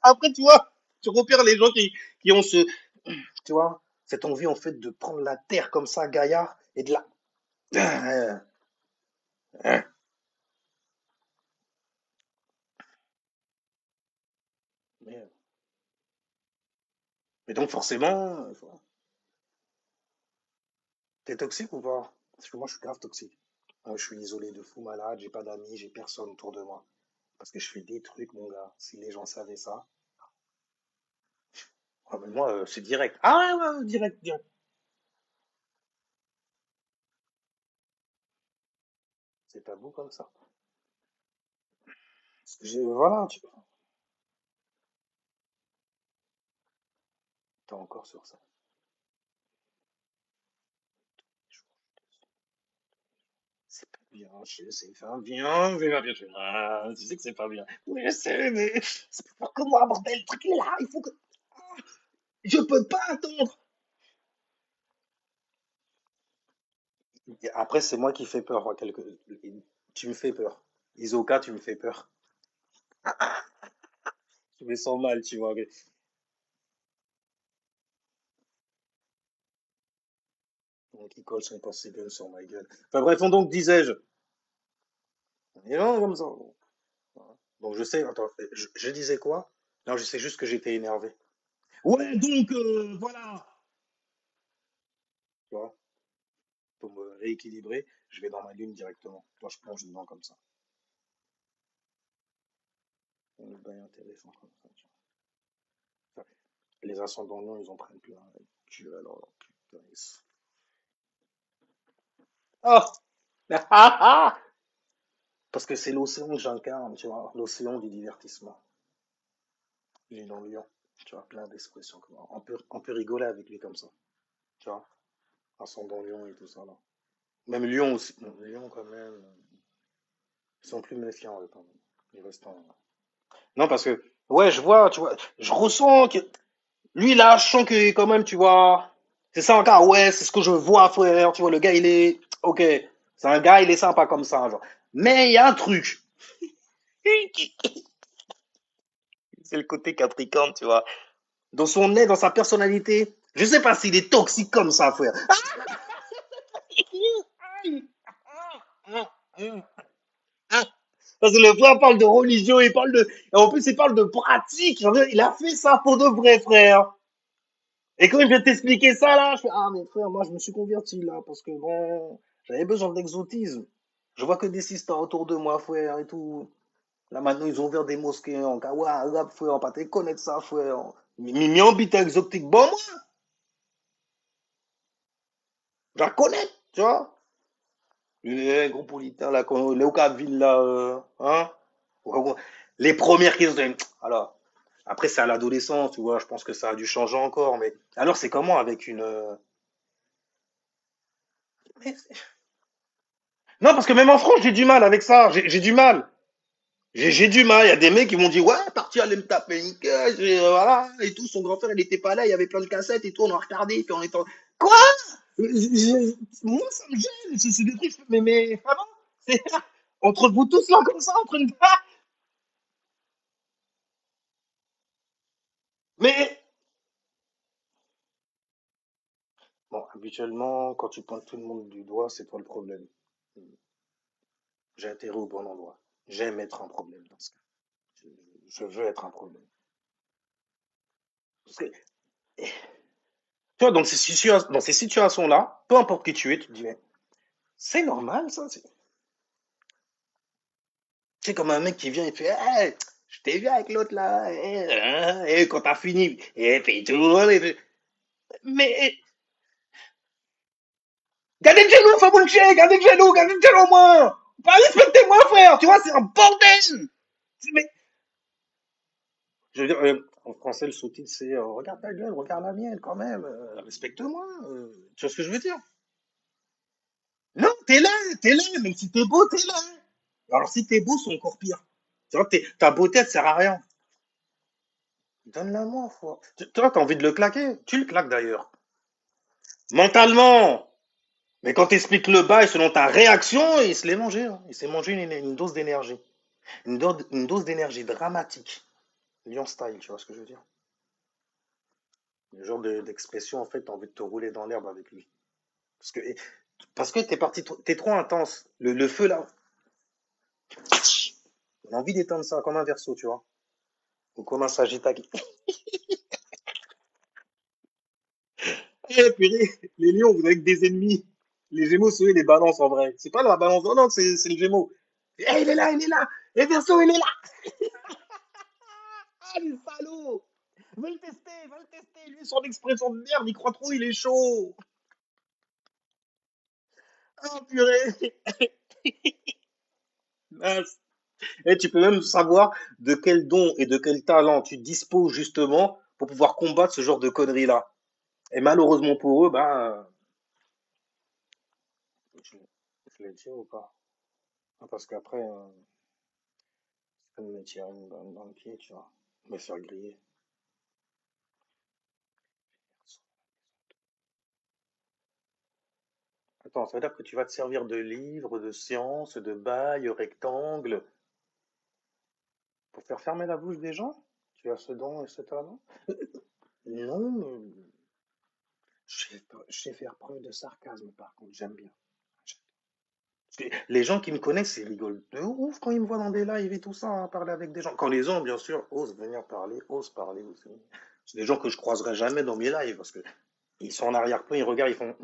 Après, tu vois, tu repères les gens qui ont tu vois, cette envie en fait de prendre la terre comme ça, gaillard, et de la. Mais, mais donc forcément, t'es toxique ou pas? Parce que moi je suis grave toxique. Moi, je suis isolé de fou malade, j'ai pas d'amis, j'ai personne autour de moi. Parce que je fais des trucs, mon gars. Si les gens savaient ça. Ah, mais moi, c'est direct. Ah ouais, ouais, direct, direct. C'est tabou comme ça. Parce que voilà, t'es encore sur ça. C'est pas bien, je sais, c'est pas bien, c'est pas bien. Ah, tu sais que c'est pas bien. Oui, je sais, mais c'est pas pour que moi, bordel, le truc est là, il faut que. Je peux pas attendre. Et après, c'est moi qui fais peur, moi, Tu me fais peur. Isoka, tu me fais peur. Je me sens mal, tu vois. Donc, il colle son Poseidon sur ma gueule. Enfin bref, donc disais-je. Et non, comme ça. Donc je sais, attends, je disais quoi? Non, je sais juste que j'étais énervé. Ouais, donc voilà. Tu vois, pour me rééquilibrer, je vais dans ma lune directement. Toi, je plonge dedans comme ça. C'est bien intéressant comme ça. Tu vois. Les ascendants lions, ils en prennent plein. Tu alors, putain, oh! Parce que c'est l'océan que j'incarne, tu vois, l'océan du divertissement. J'ai dans le lion. Tu vois, plein d'expressions. On peut rigoler avec lui comme ça. Tu vois, ascendant lion et tout ça, là. Même lion aussi. Non, lion, quand même. Ils sont plus méfiants, eux, quand même. Ils restent en... Non, parce que, ouais, je vois, tu vois, je ressens que, lui, là, je sens que, quand même, tu vois, c'est ça encore, ouais, c'est ce que je vois, frère, tu vois, le gars, il est, ok, c'est un gars, il est sympa comme ça, genre. Mais il y a un truc. C'est le côté capricorne, tu vois. Dans son nez, dans sa personnalité, je sais pas s'il est toxique comme ça, frère. Parce que le frère parle de religion, il parle de, et en plus, il parle de pratique. Il a fait ça pour de vrai, frère. Et quand il vient t'expliquer ça, là, je fais, ah, mais frère, moi, je me suis converti, là, parce que, bon, j'avais besoin d'exotisme. Je vois que des sisters autour de moi, frère, et tout. Là, maintenant, ils ont ouvert des mosquées en Kawa, arabe, frère, pas te connaître ça, frère. Mais en bite exotique, bon, moi, je la connais, tu vois. Les gros politiciens, là, les Okaville, là, hein. Les premières qui ont, alors, après, c'est à l'adolescence, tu vois, je pense que ça a dû changer encore, mais alors, c'est comment avec une, mais non, parce que même en France, j'ai du mal avec ça. J'ai du mal. J'ai du mal. Il y a des mecs qui m'ont dit, ouais, parti aller me taper une queue, voilà, et tout. Son grand frère, il était pas là, il y avait plein de cassettes et tout, on a regardé, puis on était quoi? Moi, ça me gêne. C'est des trucs, mais vraiment, c'est entre vous tous là, comme ça, en train de. Mais, bon, habituellement, quand tu pointes tout le monde du doigt, c'est toi le problème. J'ai atterri au bon endroit. J'aime être un problème dans ce cas. Je, je veux être un problème. Parce que, tu vois, dans ces situations-là, peu importe qui tu es, tu te dis, mais c'est normal, ça. C'est comme un mec qui vient et fait, hey, je t'ai vu avec l'autre là, et quand t'as fini, et puis tout le monde, mais, gardez le genou, Fabouche, gardez le genou, moi. Pas respectez-moi, frère, tu vois, c'est un bordel. Mais, je veux dire, en français, le sous-titre, c'est, regarde ta gueule, regarde la mienne, quand même, respecte-moi, tu vois ce que je veux dire? Non, t'es là, même si t'es beau, t'es là. Alors si t'es beau, c'est encore pire. Tu vois, ta beauté, elle sert à rien. Donne-la moi, foi. Toi, t'as envie de le claquer. Tu le claques d'ailleurs. Mentalement. Mais quand t'expliques le bail selon ta réaction, il se l'est mangé. Hein. Il s'est mangé une dose d'énergie. Une dose d'énergie dramatique. Lion style, tu vois ce que je veux dire? Le genre d'expression, en fait, t'as envie de te rouler dans l'herbe avec lui. Parce que, parce que t'es parti, t'es trop intense. Le feu là, on a envie d'éteindre ça comme un verso, tu vois. Ou comme un sagittaire. Eh, purée, les lions, vous avez que des ennemis. Les gémeaux, c'est eux les balances en vrai. C'est pas la balance, non, non, c'est le gémeau. Eh, il est là, il est là. Et Verseau, il est là. Ah, les salauds. Va le tester, va le tester. Lui, son expression de merde, il croit trop, il est chaud. Ah, purée. Mince. Et tu peux même savoir de quel don et de quel talent tu disposes justement pour pouvoir combattre ce genre de conneries-là. Et malheureusement pour eux, ben, je l'ai dit ou pas? Ah, parce qu'après, me tirer une balle dans le pied, tu vois. Me faire griller. Attends, ça veut dire que tu vas te servir de livres, de sciences, de bails, rectangles, pour faire fermer la bouche des gens? Tu as ce don et ce talent? Non, je sais faire preuve de sarcasme, par contre, j'aime bien. Les gens qui me connaissent, ils rigolent de ouf quand ils me voient dans des lives et tout ça, hein, parler avec des gens. Quand les gens, bien sûr, osent venir parler, osent parler aussi. C'est des gens que je croiserai jamais dans mes lives parce que ils sont en arrière-plan, ils regardent, ils font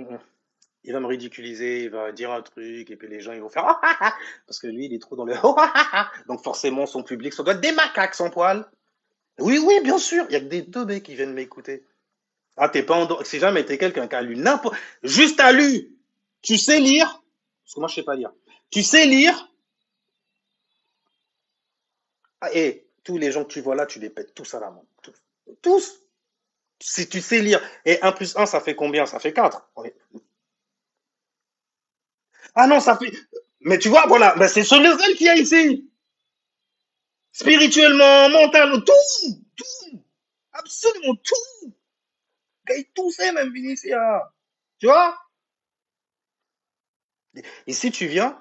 il va me ridiculiser, il va dire un truc, et puis les gens ils vont faire ah, ah, ah parce que lui il est trop dans le oh, ah, ah, ah. Donc forcément son public, ça doit être des macaques sans poil. Oui, oui, bien sûr, il y a que des teubés qui viennent m'écouter. Ah, t'es pas en... Si jamais t'es quelqu'un qui a lu n'importe... Juste à lu, tu sais lire, parce que moi je sais pas lire. Tu sais lire, ah, et tous les gens que tu vois là, tu les pètes tous à la main. Tous. Tous. Si tu sais lire. Et un plus un ça fait combien? Ça fait 4. Ah non, ça fait... Mais tu vois, voilà, ben c'est ce level qu'il y a ici. Spirituellement, mentalement, tout, tout, absolument tout. Qu'il tout sait même Vinicia. Tu vois? Et si tu viens,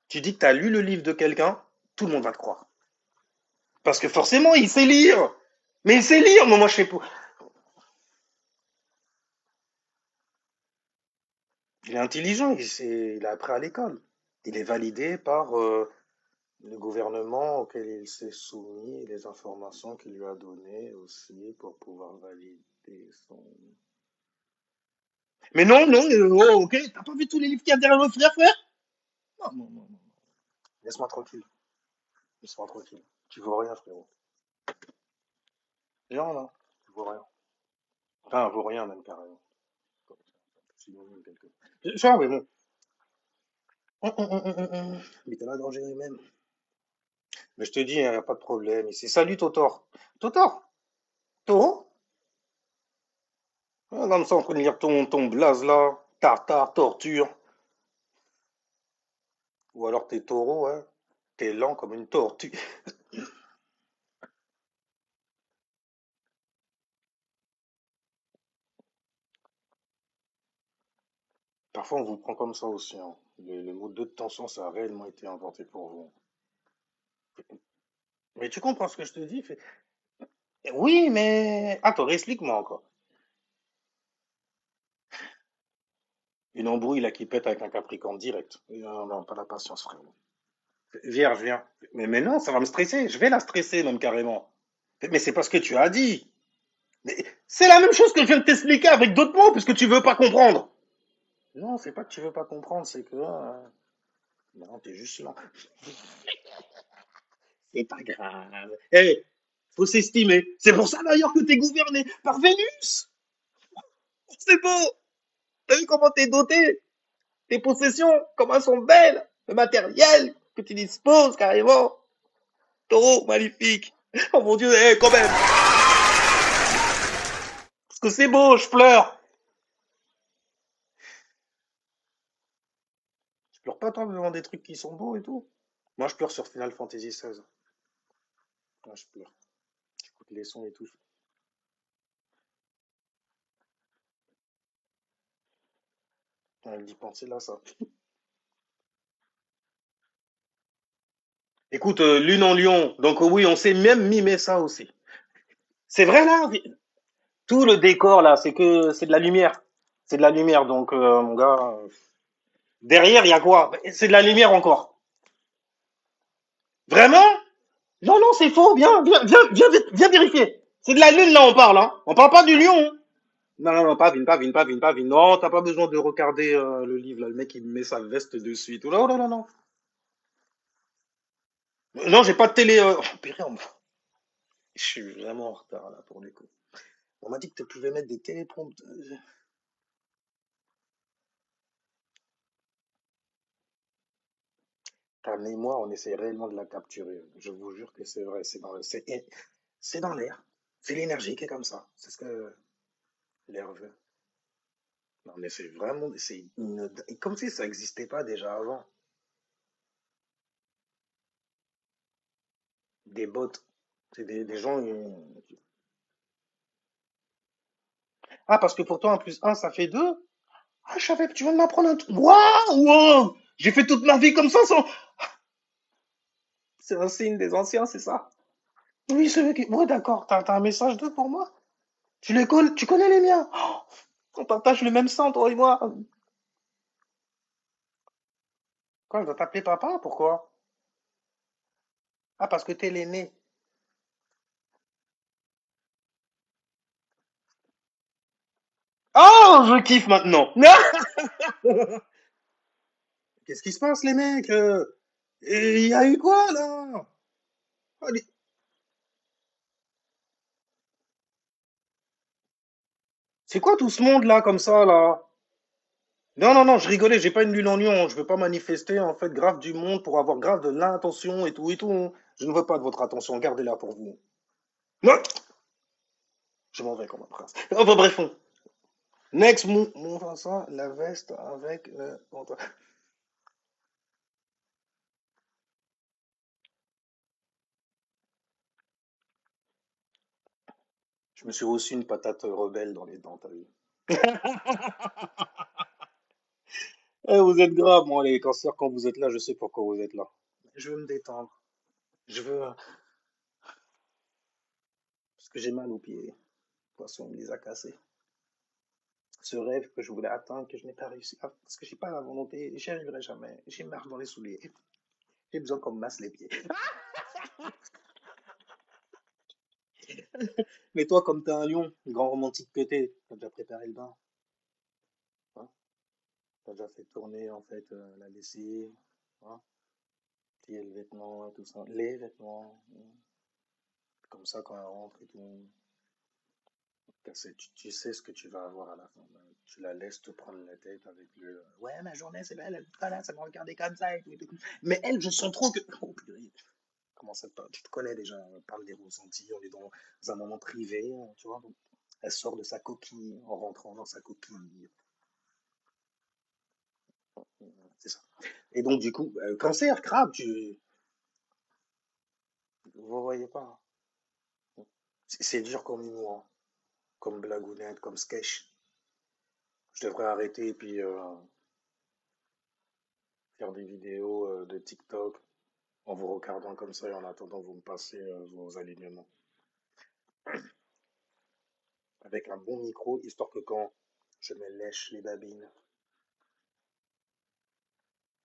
tu dis que tu as lu le livre de quelqu'un, tout le monde va te croire. Parce que forcément, il sait lire. Mais il sait lire, moi je sais pas. Il est intelligent, il a appris à l'école. Il est validé par le gouvernement auquel il s'est soumis et les informations qu'il lui a données aussi pour pouvoir valider son... Mais non, non, oh, ok, t'as pas vu tous les livres qu'il y a derrière le frère? Non, non, non, non. Laisse-moi tranquille. Laisse-moi tranquille. Tu vois rien, frérot. Non, non, tu vois rien. Enfin, vaut rien, même carrément. Synonyme quelque part. Ça, mais bon. Mais t'es là, danger lui-même. Mais je te dis, il n'y a pas de problème ici. Salut, Totor. Totor? Toro? Ah, comme ça, en train de lire ton blaze là. Tartare, torture. Ou alors t'es taureau, hein. T'es lent comme une tortue. Parfois, on vous prend comme ça aussi, hein. Le mot de tension, ça a réellement été inventé pour vous. Mais tu comprends ce que je te dis? Oui, mais... Attends, explique-moi encore. Une embrouille là qui pète avec un Capricorne direct. Non, non, pas la patience, frérot. Vierge, viens. Mais non, ça va me stresser. Je vais la stresser même carrément. Mais c'est parce que tu as dit. Mais c'est la même chose que je viens de t'expliquer avec d'autres mots, puisque tu veux pas comprendre. Non, c'est pas que tu veux pas comprendre, c'est que... non, t'es juste lent. C'est pas grave. Eh, faut s'estimer. C'est pour ça d'ailleurs que t'es gouverné par Vénus. C'est beau. T'as vu comment t'es doté? Tes possessions, comment elles sont belles. Le matériel que tu disposes carrément. Taureau, magnifique. Oh mon Dieu, eh, quand même. Parce que c'est beau, je pleure. Je pleure pas toi devant des trucs qui sont beaux et tout. Moi, je pleure sur Final Fantasy XVI. Moi, je pleure. J'écoute les sons et tout. Avec d'y penser là, ça. Écoute, Lune en Lion. Donc oui, on s'est même mimé ça aussi. C'est vrai là. Tout le décor là, c'est de la lumière. C'est de la lumière. Donc mon gars, derrière il y a quoi? C'est de la lumière encore. Vraiment? Non non, c'est faux. Viens vérifier. C'est de la lune là on parle. Hein. On parle pas du lion. Hein. Non, non, non, pas Vine, pas Vine, pas Vine, pas Vine. Non, t'as pas besoin de regarder le livre, là. Le mec, il met sa veste dessus et tout. Non, non, non, non. Non, j'ai pas de télé. Oh, purée, je suis vraiment en retard, là, pour les coups. On m'a dit que tu pouvais mettre des télépromptes. Ta mémoire, on essaie réellement de la capturer. Je vous jure que c'est vrai. C'est dans l'air. C'est l'énergie qui est comme ça. C'est ce que l'air veut. Non, mais c'est vraiment, comme si ça n'existait pas déjà avant. Des bots. C'est des gens. Ah, parce que pour toi, un plus un, ça fait deux. Ah, je savais, tu viens de m'apprendre un truc. Waouh, wow. J'ai fait toute ma vie comme ça sans... C'est un signe des anciens, c'est ça? Oui, c'est vrai que... Ouais, d'accord, t'as un message d'eux pour moi? Tu connais les miens? Oh, on partage le même sang, toi et moi. Quoi, elle doit t'appeler papa? Pourquoi? Ah, parce que t'es l'aîné. Oh, je kiffe maintenant. Qu'est-ce qui se passe, les mecs? Il y a eu quoi, là? Oh, c'est quoi tout ce monde-là, comme ça, là? Non, non, non, je rigolais, j'ai pas une lune en lion, je veux pas manifester, en fait, grave du monde pour avoir grave de l'intention et tout et tout. Je ne veux pas de votre attention, gardez-la pour vous. Moi, je m'en vais comme un prince. Enfin, bref, next, mon Vincent, la veste avec le... Je me suis reçu une patate rebelle dans les dents, t'as vu? Eh, vous êtes grave, moi, les cancers, quand vous êtes là, je sais pourquoi vous êtes là. Je veux me détendre. Je veux... Parce que j'ai mal aux pieds. De toute façon, on me les a cassés. Ce rêve que je voulais atteindre, que je n'ai pas réussi à... Parce que j'ai pas la volonté, j'y arriverai jamais. J'ai marre dans les souliers. J'ai besoin qu'on me masse les pieds. Mais toi, comme t'es un lion, grand romantique que t'es, t'as déjà préparé le bain. Hein, t'as déjà fait tourner, en fait, la lessive. Hein, plier le vêtement et tout ça. Les vêtements. Comme ça, quand elle rentre et tout. Tu sais ce que tu vas avoir à la fin. Ben, tu la laisses te prendre la tête avec le ouais, ma journée, c'est belle, elle est pas là, ça me regarder comme ça et tout, et tout. Mais elle, je sens trop que. Oh, purée. Comment ça te parle? Tu te connais déjà, on parle des ressentis, on est dans un moment privé, tu vois. Donc, elle sort de sa coquille en rentrant dans sa coquille. C'est ça. Et donc, du coup, cancer, crabe, vous voyez pas. C'est dur comme humour, hein, comme blagounette, comme sketch. Je devrais arrêter et puis faire des vidéos de TikTok en vous regardant comme ça et en attendant vous me passez vos alignements. Avec un bon micro, histoire que quand je me lèche les babines,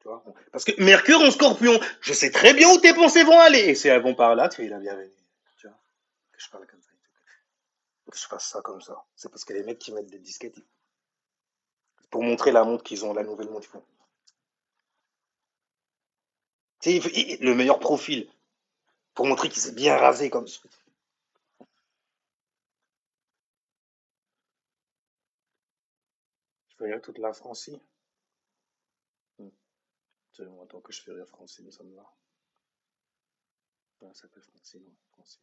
tu vois. Parce que Mercure en Scorpion, je sais très bien où tes pensées vont aller. Et si elles vont par là, tu es la bienvenue. Tu vois, que je parle comme ça. Que je fasse ça comme ça. C'est parce que les mecs qui mettent des disquettes, pour montrer la montre qu'ils ont, la nouvelle montre, ils font. Tu sais, le meilleur profil, pour montrer qu'il s'est bien rasé comme ça. Je peux rire toute la Francie. C'est bon, attends que je fais rire Francine, ça me va. Ouais, ça s'appelle Francine, ouais, Francine.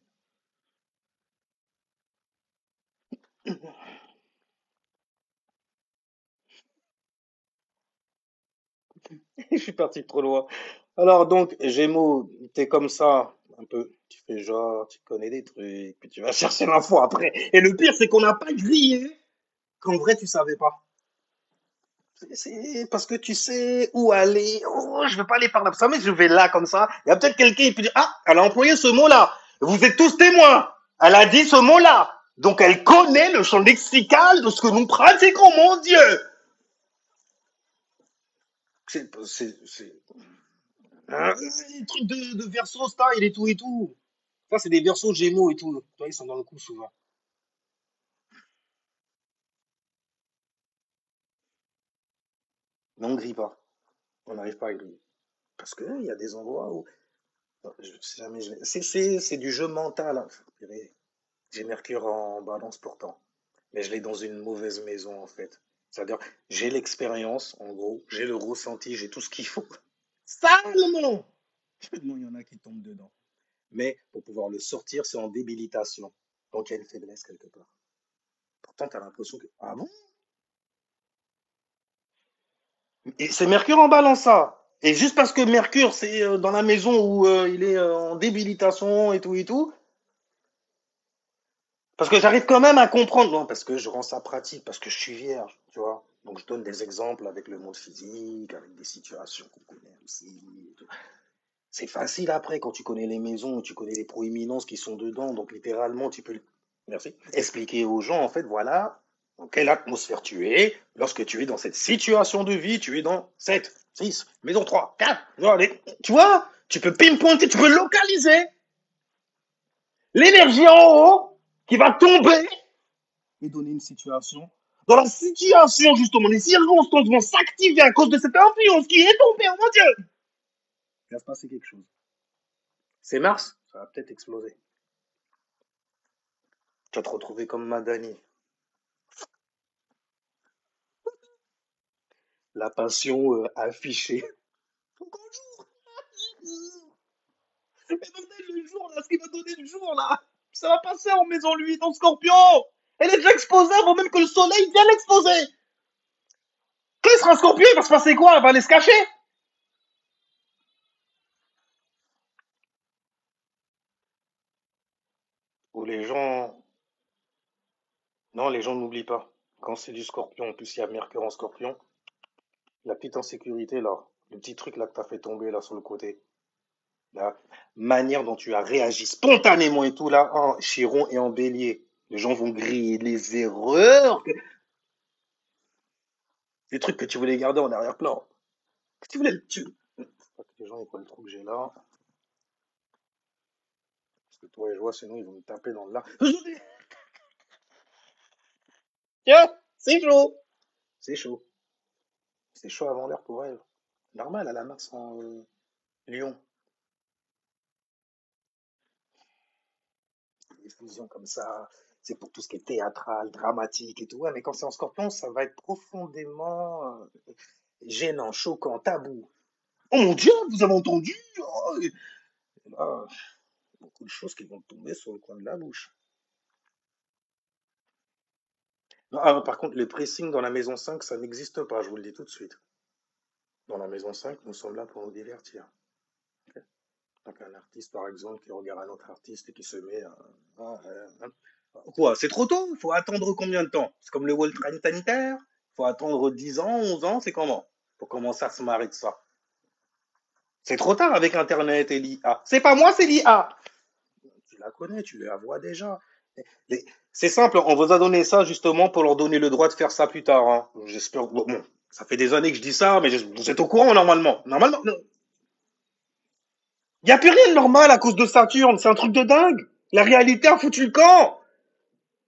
Je suis parti trop loin. Alors donc, Gémeaux, t'es comme ça, un peu. Tu fais genre, tu connais des trucs, puis tu vas chercher l'info après. Et le pire, c'est qu'on n'a pas grillé qu'en vrai, tu savais pas. C'est parce que tu sais où aller. Oh, je vais pas aller par là. Ça, mais je vais là comme ça. Il y a peut-être quelqu'un qui peut dire, ah, elle a employé ce mot-là. Vous êtes tous témoins. Elle a dit ce mot-là. Donc elle connaît le champ lexical de ce que nous pratiquons, mon Dieu. C'est des trucs de verso style et tout et tout. Ça, c'est des versos gémeaux et tout. Toi, ils sont dans le coup souvent. Mais on grille pas. On n'arrive pas à griller. Parce qu'il y a des endroits où. Non, je sais jamais. C'est du jeu mental, hein. J'ai Mercure en balance pourtant. Mais je l'ai dans une mauvaise maison, en fait. C'est-à-dire, j'ai l'expérience, en gros. J'ai le ressenti, j'ai tout ce qu'il faut. Salement! Non, il y en a qui tombent dedans. Mais pour pouvoir le sortir, c'est en débilitation. Donc il y a une faiblesse quelque part. Pourtant, tu as l'impression que. Ah bon? Et c'est Mercure en balance, ça. Et juste parce que Mercure, c'est dans la maison où il est en débilitation et tout, parce que j'arrive quand même à comprendre, non, parce que je rends ça pratique, parce que je suis vierge, tu vois. Donc je donne des exemples avec le monde physique, avec des situations qu'on connaît aussi. Et tout. C'est facile après quand tu connais les maisons, tu connais les proéminences qui sont dedans, donc littéralement tu peux, merci, expliquer aux gens en fait, voilà, dans quelle atmosphère tu es, lorsque tu es dans cette situation de vie, tu es dans 7, 6, maison 3, 4, tu vois, Tu peux pinpointer, tu peux localiser l'énergie en haut qui va tomber et donner une situation. Dans la situation, justement, les circonstances vont s'activer à cause de cette influence qui est tombée, oh mon Dieu! Il va se passer quelque chose. C'est Mars, ça va peut-être exploser. Tu vas te retrouver comme Madani. La passion affichée. Bonjour. Mais bordel, le jour, là, ce qui va donner le jour, là, ça va passer en maison lui, dans Scorpion. Elle est déjà exposée avant même que le soleil vienne l'exposer. Quand il sera Scorpion, il va se passer quoi? Elle va aller se cacher? Ou les gens... Non, les gens n'oublient pas. Quand c'est du Scorpion, en plus il y a Mercure en Scorpion, la petite insécurité, là, le petit truc là que t'as fait tomber là sur le côté, la manière dont tu as réagi spontanément et tout là, en Chiron et en Bélier. Les gens vont griller les erreurs, les trucs que tu voulais garder en arrière-plan. Que tu voulais... Tu... Faut pas que les gens ils voient le trou que j'ai là. Parce que toi et je vois, sinon ils vont me taper dans le là. Tiens, c'est chaud. C'est chaud. C'est chaud avant l'heure pour elle. Normal, à la Mars en Lyon. Des fusions comme ça, c'est pour tout ce qui est théâtral, dramatique et tout. Ouais, mais quand c'est en Scorpion, ça va être profondément gênant, choquant, tabou. Oh mon Dieu, vous avez entendu? Oh, et là, beaucoup de choses qui vont tomber sur le coin de la bouche. Non, ah, par contre, les pressings dans la maison 5, ça n'existe pas, je vous le dis tout de suite. Dans la maison 5, nous sommes là pour nous divertir. Ok. Donc un artiste, par exemple, qui regarde un autre artiste et qui se met quoi, c'est trop tôt? Il faut attendre combien de temps? C'est comme le World Trade Center? Il faut attendre 10 ans, 11 ans, c'est comment? Pour commencer à se marrer de ça. C'est trop tard avec Internet et l'IA. C'est pas moi, c'est l'IA. Tu la connais, tu la vois déjà. C'est simple, on vous a donné ça justement pour leur donner le droit de faire ça plus tard. Hein. J'espère. Bon, ça fait des années que je dis ça, mais vous êtes au courant normalement. Normalement, il n'y a plus rien de normal à cause de Saturne. C'est un truc de dingue. La réalité a foutu le camp.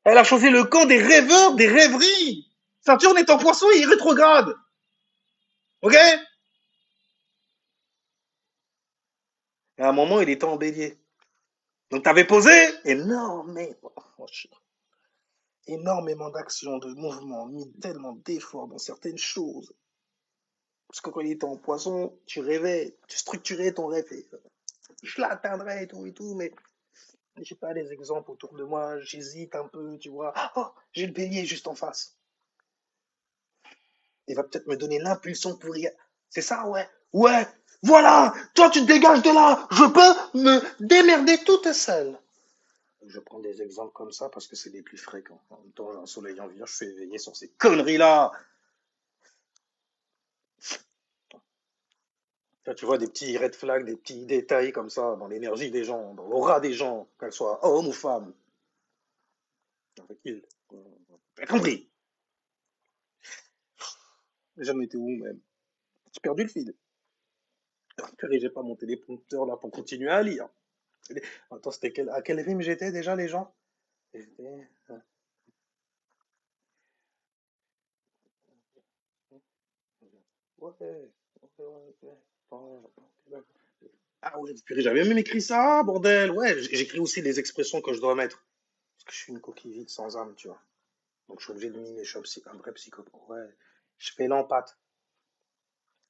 Elle a choisi le camp des rêveurs, des rêveries. Saturne est en poisson et il rétrograde. Ok? Et à un moment, il était en bélier. Donc, t'avais posé énormément d'actions, de mouvements, mis tellement d'efforts dans certaines choses. Parce que quand il était en poisson, tu rêvais, tu structurais ton rêve. Et, je l'atteindrai et tout, mais j'ai pas les exemples autour de moi, j'hésite un peu, tu vois. Oh, j'ai le bélier juste en face. Il va peut-être me donner l'impulsion pour y... C'est ça, ouais. Ouais, voilà. Toi, tu te dégages de là. Je peux me démerder toute seule. Je prends des exemples comme ça parce que c'est les plus fréquents. En même temps, j'ai un soleil en vierge, je suis éveillé sur ces conneries-là. Là, tu vois des petits red flags, des petits détails comme ça dans l'énergie des gens, dans l'aura des gens, qu'elles soient hommes ou femmes. Tranquille. T'as compris. J'ai jamais été où même. J'ai perdu le fil. Purée, j'ai pas mon téléprompteur là pour continuer à lire. Attends, c'était à quel rythme j'étais déjà, les gens? J'étais. Ouais, ouais, ouais. Ah ouais, purée, j'avais même écrit ça, bordel. Ouais, j'écris aussi les expressions que je dois mettre. Parce que je suis une coquille vide sans âme, tu vois. Donc je suis obligé de mimer, je suis un vrai psychopathe. Ouais, je fais l'empathe.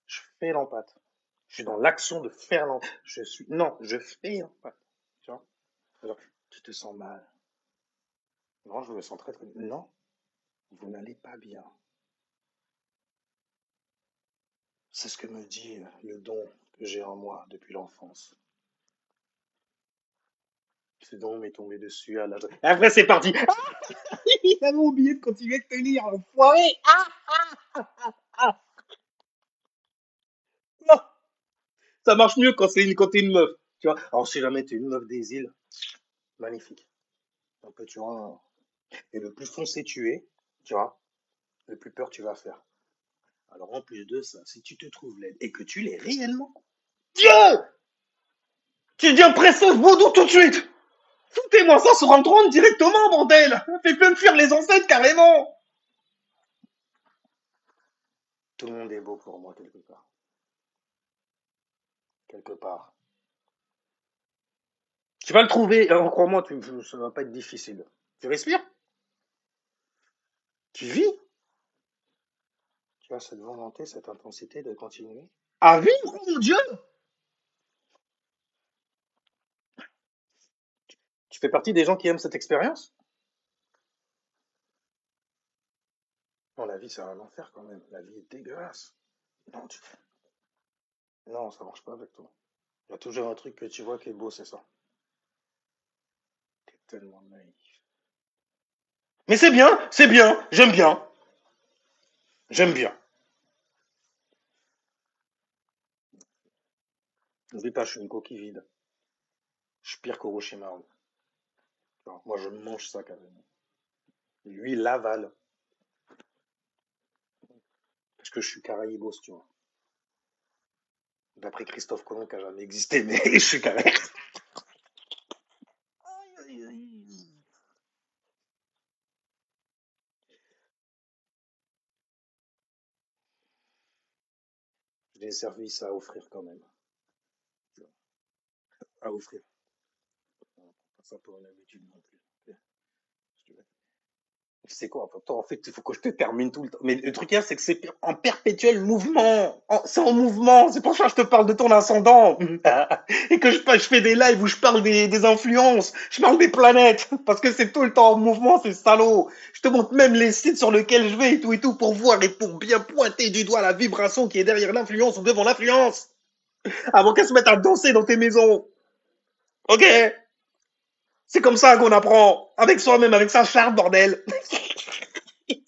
Je fais l'empathe. Je suis dans l'action de faire l'empathe. Je suis. Non, je fais l'empathe. Tu vois? Alors, tu te sens mal. Non, je me sens très très bien. Non, vous n'allez pas bien. C'est ce que me dit le don que j'ai en moi depuis l'enfance. Ce don m'est tombé dessus à l'âge. Après, c'est parti. Ah, il avait oublié de continuer de tenir, enfoiré. Ah, non. Ça marche mieux quand t'es une meuf. Tu vois. Alors, si jamais t'es une meuf des îles, magnifique. Un peu, tu vois. Et le plus foncé tu es, tu vois, le plus peur tu vas faire. Alors, en plus de ça, si tu te trouves laide et que tu l'es réellement, Dieu! Tu deviens presseuse vaudou tout de suite. Foutez-moi ça sur un trône directement, bordel. Fais même fuir les ancêtres carrément. Tout le monde est beau pour moi quelque part. Quelque part. Tu vas le trouver, crois-moi, ça va pas être difficile. Tu respires? Tu vis? Tu as cette volonté, cette intensité de continuer à vivre, oh mon Dieu! Tu fais partie des gens qui aiment cette expérience? Non, la vie, c'est un enfer quand même. La vie est dégueulasse. Non, non, ça marche pas avec toi. Il y a toujours un truc que tu vois qui est beau, c'est ça. T'es tellement naïf. Mais c'est bien, j'aime bien, j'aime bien. N'oublie pas, je suis une coquille vide. Je suis pire qu'Orochimaru. Alors, moi, je mange ça carrément. Lui, il l'avale. Parce que je suis caraïbos, tu vois. D'après Christophe Colomb, qui a jamais existé, mais je suis carré. J'ai des services à offrir quand même. À offrir. Pas ça pour une habitude non plus. C'est quoi en fait, il faut que je te termine tout le temps. Mais le truc là, c'est que c'est en perpétuel mouvement. C'est en mouvement. C'est pour ça que je te parle de ton ascendant. Et que je fais des lives où je parle des influences. Je parle des planètes. Parce que c'est tout le temps en mouvement, c'est salaud. Je te montre même les sites sur lesquels je vais et tout pour voir et pour bien pointer du doigt la vibration qui est derrière l'influence ou devant l'influence. Avant qu'elle se mette à danser dans tes maisons. Ok? C'est comme ça qu'on apprend. Avec soi-même, avec sa charte, bordel.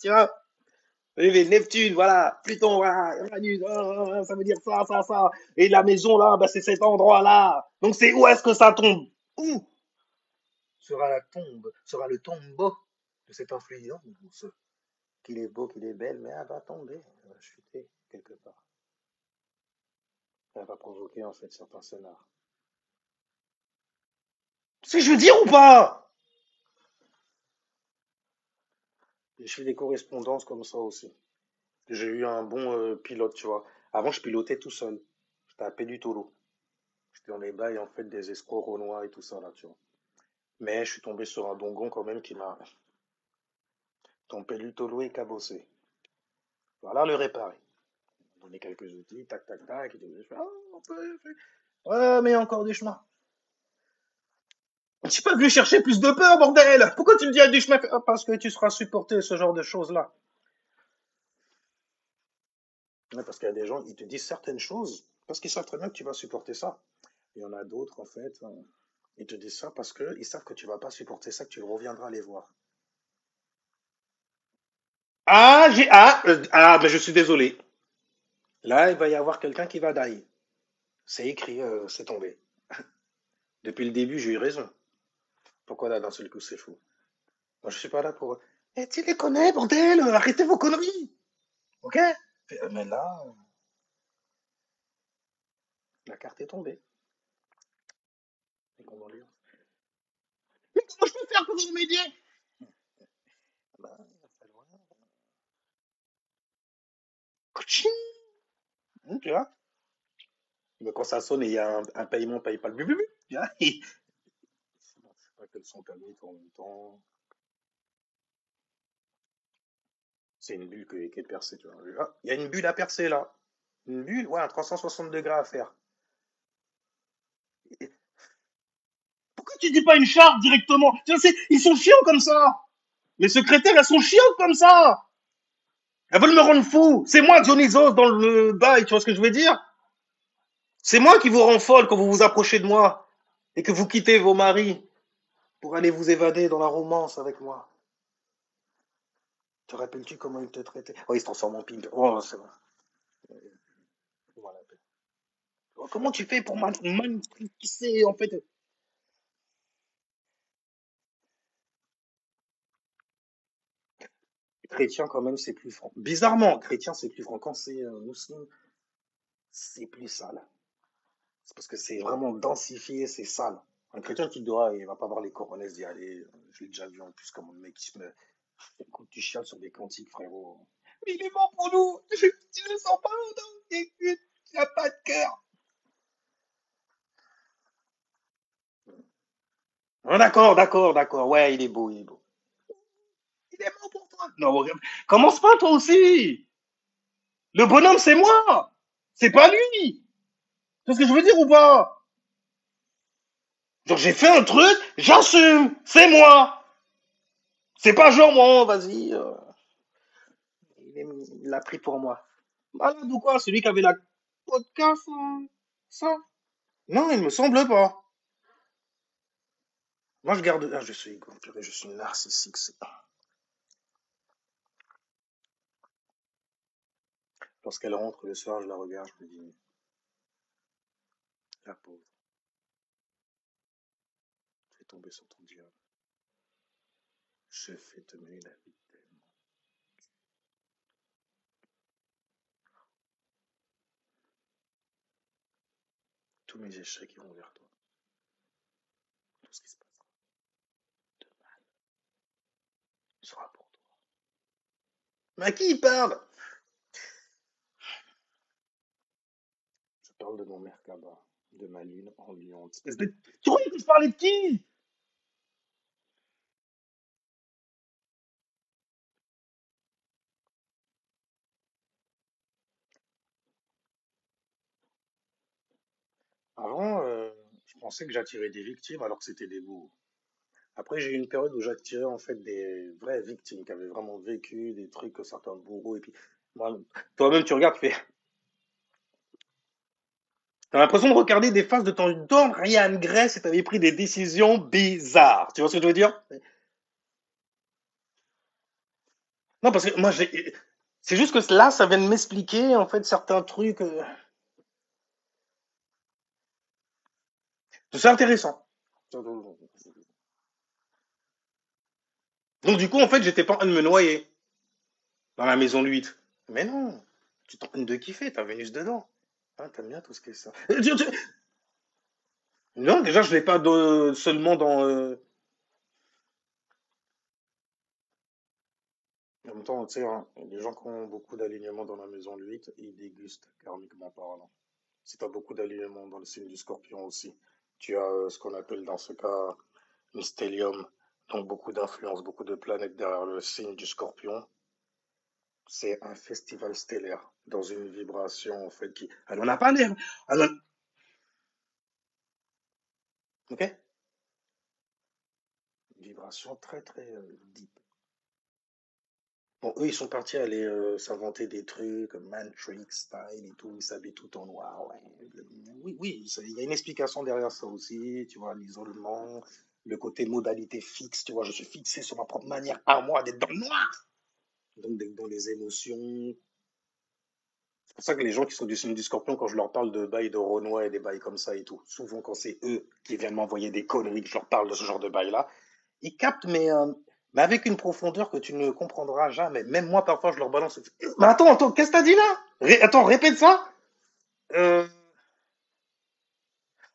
Tu vois? Oui, Neptune, voilà, Pluton, voilà, Uranus, ça veut dire ça, ça, ça. Et la maison là, bah, c'est cet endroit-là. Donc c'est où est-ce que ça tombe? Où sera la tombe, sera le tombeau de cette influence? Qu'il est beau, qu'il est belle, mais elle va tomber, elle va chuter quelque part. Elle va provoquer en fait certains scénars. Tu sais, je veux dire ou pas? Je fais des correspondances comme ça aussi. J'ai eu un bon pilote, tu vois. Avant, je pilotais tout seul. J'étais à Pédutolo. J'étais dans les bails en fait des escrocs renois et tout ça là, tu vois. Mais je suis tombé sur un dongon quand même qui m'a tombé tolo et cabossé. Voilà le réparer. Donner quelques outils, tac, tac, tac. Et je fais, ah, on peut, ouais, mais il y a encore du chemin. Je suis pas venu chercher plus de peur, bordel! Pourquoi tu me dis il y a du chemin? Ah, parce que tu seras supporté ce genre de choses-là. Ouais, parce qu'il y a des gens, ils te disent certaines choses parce qu'ils savent très bien que tu vas supporter ça. Il y en a d'autres, en fait, ils te disent ça parce qu'ils savent que tu vas pas supporter ça, que tu reviendras les voir. Mais je suis désolé. Là, il va y avoir quelqu'un qui va die. C'est écrit, c'est tombé. Depuis le début, j'ai eu raison. Pourquoi là, d'un seul coup, c'est fou? Moi, je suis pas là pour. Eh, tu les connais, bordel! Arrêtez vos conneries! Ok? Mais là, la carte est tombée. Les condoléances. Mais comment je peux faire pour vous remédier? Bah, il va falloir. Coaching! Tu vois? Mais quand ça sonne et il y a un paiement PayPal, tu vois? Bon, je sais pas quels sont calmés en même temps. C'est une bulle qui est percée, tu vois. Ah, il y a une bulle à percer là. Une bulle, ouais, un 360 degrés à faire. Pourquoi tu dis pas une charte directement? Tu sais, ils sont chiants comme ça. Les secrétaires, elles sont chiantes comme ça. Elles veulent me rendre fou. C'est moi, Dionysos, dans le bail, tu vois ce que je veux dire? C'est moi qui vous rend folle quand vous vous approchez de moi et que vous quittez vos maris pour aller vous évader dans la romance avec moi. Te rappelles-tu comment ils te traitaient? Oh, ils se transforment en pimp. Oh, c'est bon. Voilà. Oh, comment tu fais pour matricer, en fait? Chrétien, quand même, c'est plus franc. Bizarrement, chrétien, c'est plus franc. Quand c'est musulman, c'est plus sale. C'est parce que c'est vraiment densifié, c'est sale. Un chrétien, tu te diras, il va pas voir les coronets d'y aller. Je l'ai déjà vu en plus, comme un mec qui se met. Écoute, tu chiales sur des cantiques, frérot. Mais il est mort pour nous! Tu le sens pas, non? Il a pas de cœur! Ah, d'accord, d'accord, d'accord. Ouais, il est beau, il est beau. Il est mort pour toi. Non, regarde. Commence pas, toi aussi. Le bonhomme, c'est moi. C'est pas lui. Tu vois ce que je veux dire ou pas? Genre, j'ai fait un truc, j'assume. C'est moi. C'est pas genre, moi, vas-y. Il l'a pris pour moi. Malade ou quoi? Celui qui avait la podcast, ça? Non, il me semble pas. Moi, je garde. Ah, je suis je suis narcissique. Lorsqu'elle rentre le soir, je la regarde, je me dis, la pauvre, je vais tomber sur ton diable. Je fais te mener la vie. Tous mes échecs iront vers toi. Tout ce qui se passera de mal sera pour toi. Mais à qui il parle? Je parle de mon Merkaba, de ma lune en lion. Tu croyais que je parlais de qui? Avant, je pensais que j'attirais des victimes alors que c'était des bourreaux. Après, j'ai eu une période où j'attirais en fait des vraies victimes qui avaient vraiment vécu des trucs que certains bourreaux. Et puis, moi, toi-même, tu regardes, tu fais. T'as l'impression de regarder des phases de ton Dorian Gray et t'avais pris des décisions bizarres. Tu vois ce que je veux dire? Non, parce que moi, c'est juste que là, ça vient de m'expliquer en fait certains trucs. C'est intéressant. Donc, du coup, en fait, j'étais pas en train de me noyer dans la maison de 8. Mais non, tu t'es en train de kiffer, t'as Vénus dedans. Ah, t'aimes bien tout ce qui est ça. Non, déjà, je l'ai pas seulement dans. En même temps, tu sais, hein, les gens qui ont beaucoup d'alignements dans la maison de 8, ils dégustent karmiquement parlant. Si tu as beaucoup d'alignements dans le signe du scorpion aussi, tu as ce qu'on appelle dans ce cas une stellium, donc beaucoup d'influence, beaucoup de planètes derrière le signe du scorpion. C'est un festival stellaire dans une vibration en fait qui. Elle en a pas l'air. Ok? Une vibration très très deep. Bon, eux, ils sont partis aller s'inventer des trucs, Matrix style et tout, ils s'habillent tout en noir. Ouais. Oui, oui, il y a une explication derrière ça aussi, tu vois, l'isolement, le côté modalité fixe, tu vois, je suis fixé sur ma propre manière à moi d'être dans le noir, donc d'être dans les émotions. C'est pour ça que les gens qui sont du signe du scorpion, quand je leur parle de bails de Renoir et des bails comme ça et tout, souvent quand c'est eux qui viennent m'envoyer des conneries, que je leur parle de ce genre de bails-là, ils captent, mais avec une profondeur que tu ne comprendras jamais. Même moi, parfois, je leur balance. Mais attends, attends, qu'est-ce que t'as dit là? Attends, répète ça. Euh,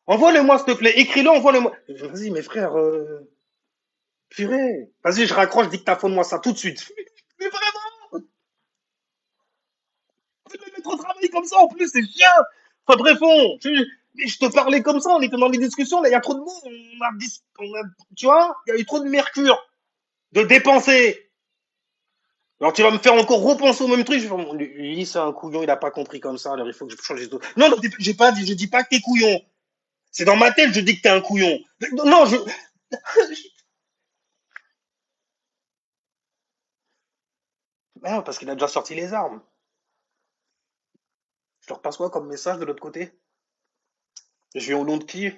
envoie-le-moi, s'il te plaît. Écris-le, envoie-le-moi. Vas-y, mes frères, purée. Vas-y, je raccroche, dictaphone-moi ça tout de suite. Mais vraiment, tu me mettre au travail comme ça en plus, c'est chiant. Enfin, bref, je te parlais comme ça, on était dans les discussions, là, il y a trop de mots. Tu vois, il y a eu trop de mercure, de dépenser. Alors tu vas me faire encore repenser au même truc. Lui, c'est un couillon, il a pas compris comme ça. Alors il faut que je change les autres. Non, non, j'ai pas dit, je dis pas que t'es couillon. C'est dans ma tête, je dis que t'es un couillon. Non, non, parce qu'il a déjà sorti les armes. Je leur passe quoi comme message de l'autre côté? Je vais au nom de qui?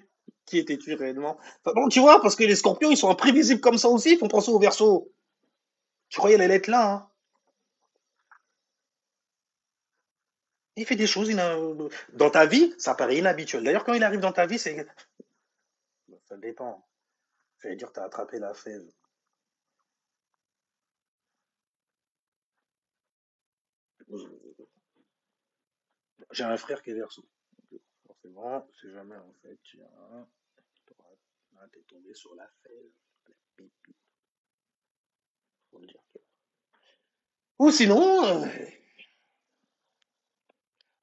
Qui étais-tu réellement? Enfin, bon, tu vois, parce que les scorpions, ils sont imprévisibles comme ça aussi. Ils font penser au verso. Tu croyais elle allait être là, hein? Il fait des choses dans ta vie, ça paraît inhabituel. D'ailleurs, quand il arrive dans ta vie, c'est. Ça dépend. J'allais dire, t'as attrapé la fève. J'ai un frère qui est verso. Bon, si jamais en fait, tiens, là, t'es tombé sur la fève, la pépite, faut le dire. Ou sinon,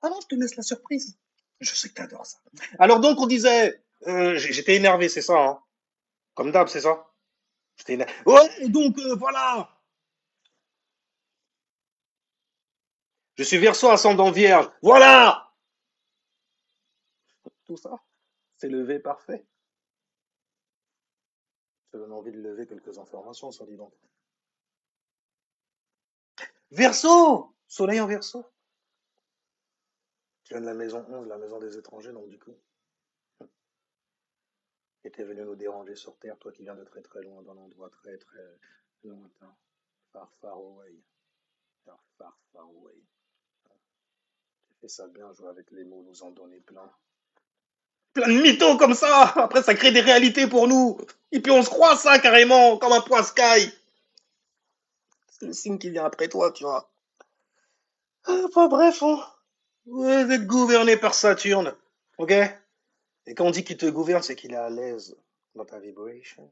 ah non, je te laisse la surprise. Je sais que t'adores ça. Alors donc, on disait, j'étais énervé, c'est ça, hein? Comme d'hab, c'est ça? J'étais énervé. Ouais, et donc, voilà. Je suis Verseau ascendant Vierge. Voilà! Tout ça, c'est le V parfait. Ça donne envie de lever quelques informations, ça dit donc. Verseau! Soleil en Verseau. Tu viens de la maison 11, la maison des étrangers, donc du coup, et t'es venu nous déranger sur Terre, toi qui viens de très très loin, d'un endroit très très lointain. Far far away. Far far far away. Tu fais ça bien, jouer avec les mots, nous en donner plein. Plein de mythos comme ça! Après, ça crée des réalités pour nous! Et puis on se croit ça carrément, comme un point sky! C'est le signe qui vient après toi, tu vois. Enfin bref, hein. Vous êtes gouverné par Saturne, ok? Et quand on dit qu'il te gouverne, c'est qu'il est à l'aise dans ta vibration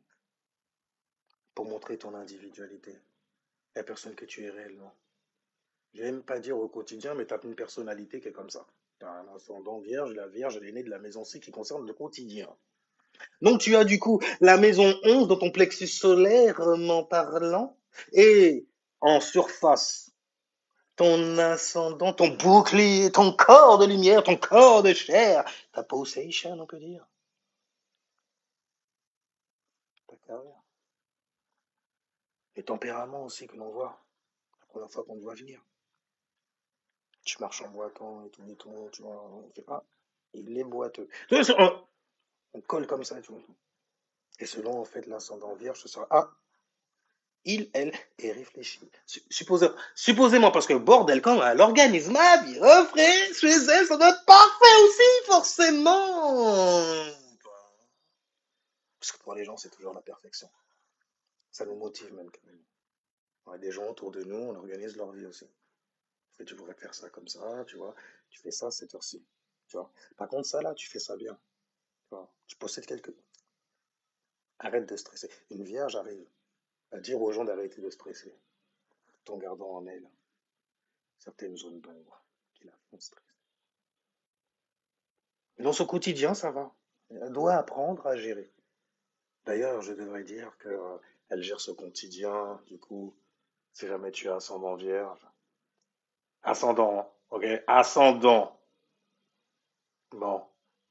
pour montrer ton individualité, la personne que tu es réellement. Je n'aime pas dire au quotidien, mais tu as une personnalité qui est comme ça. Tu as un ascendant vierge, la vierge, elle est née de la maison C qui concerne le quotidien. Donc tu as du coup la maison 11 dans ton plexus solairement parlant, et en surface, ton ascendant, ton bouclier, ton corps de lumière, ton corps de chair, ta possession, on peut dire, ta carrière. Les tempéraments aussi que l'on voit, la première fois qu'on te voit venir. Tu marches en boitant et tout, tu vois, on fait, ah, il est boiteux. On colle comme ça, tu vois. Et selon, en fait, l'ascendant vierge, ce sera, ah, il, elle, est réfléchi. Supposément, parce que bordel, quand elle organise ma vie, refrain, chez elle, ça doit être parfait aussi, forcément. Parce que pour les gens, c'est toujours la perfection. Ça nous motive même quand même. On a des gens autour de nous, on organise leur vie aussi. Et tu pourrais faire ça comme ça, tu vois. Tu fais ça cette heure-ci. Tu vois. Par contre, ça là, tu fais ça bien. Tu vois. Tu possèdes quelque. Arrête de stresser. Une vierge arrive à dire aux gens d'arrêter de stresser, tout en gardant en elle certaines zones d'ombre qui la font stresser. Dans son quotidien, ça va. Elle doit apprendre à gérer. D'ailleurs, je devrais dire que elle gère ce quotidien. Du coup, si jamais tu as ascendant vierge, ascendant, ok, ascendant. Bon,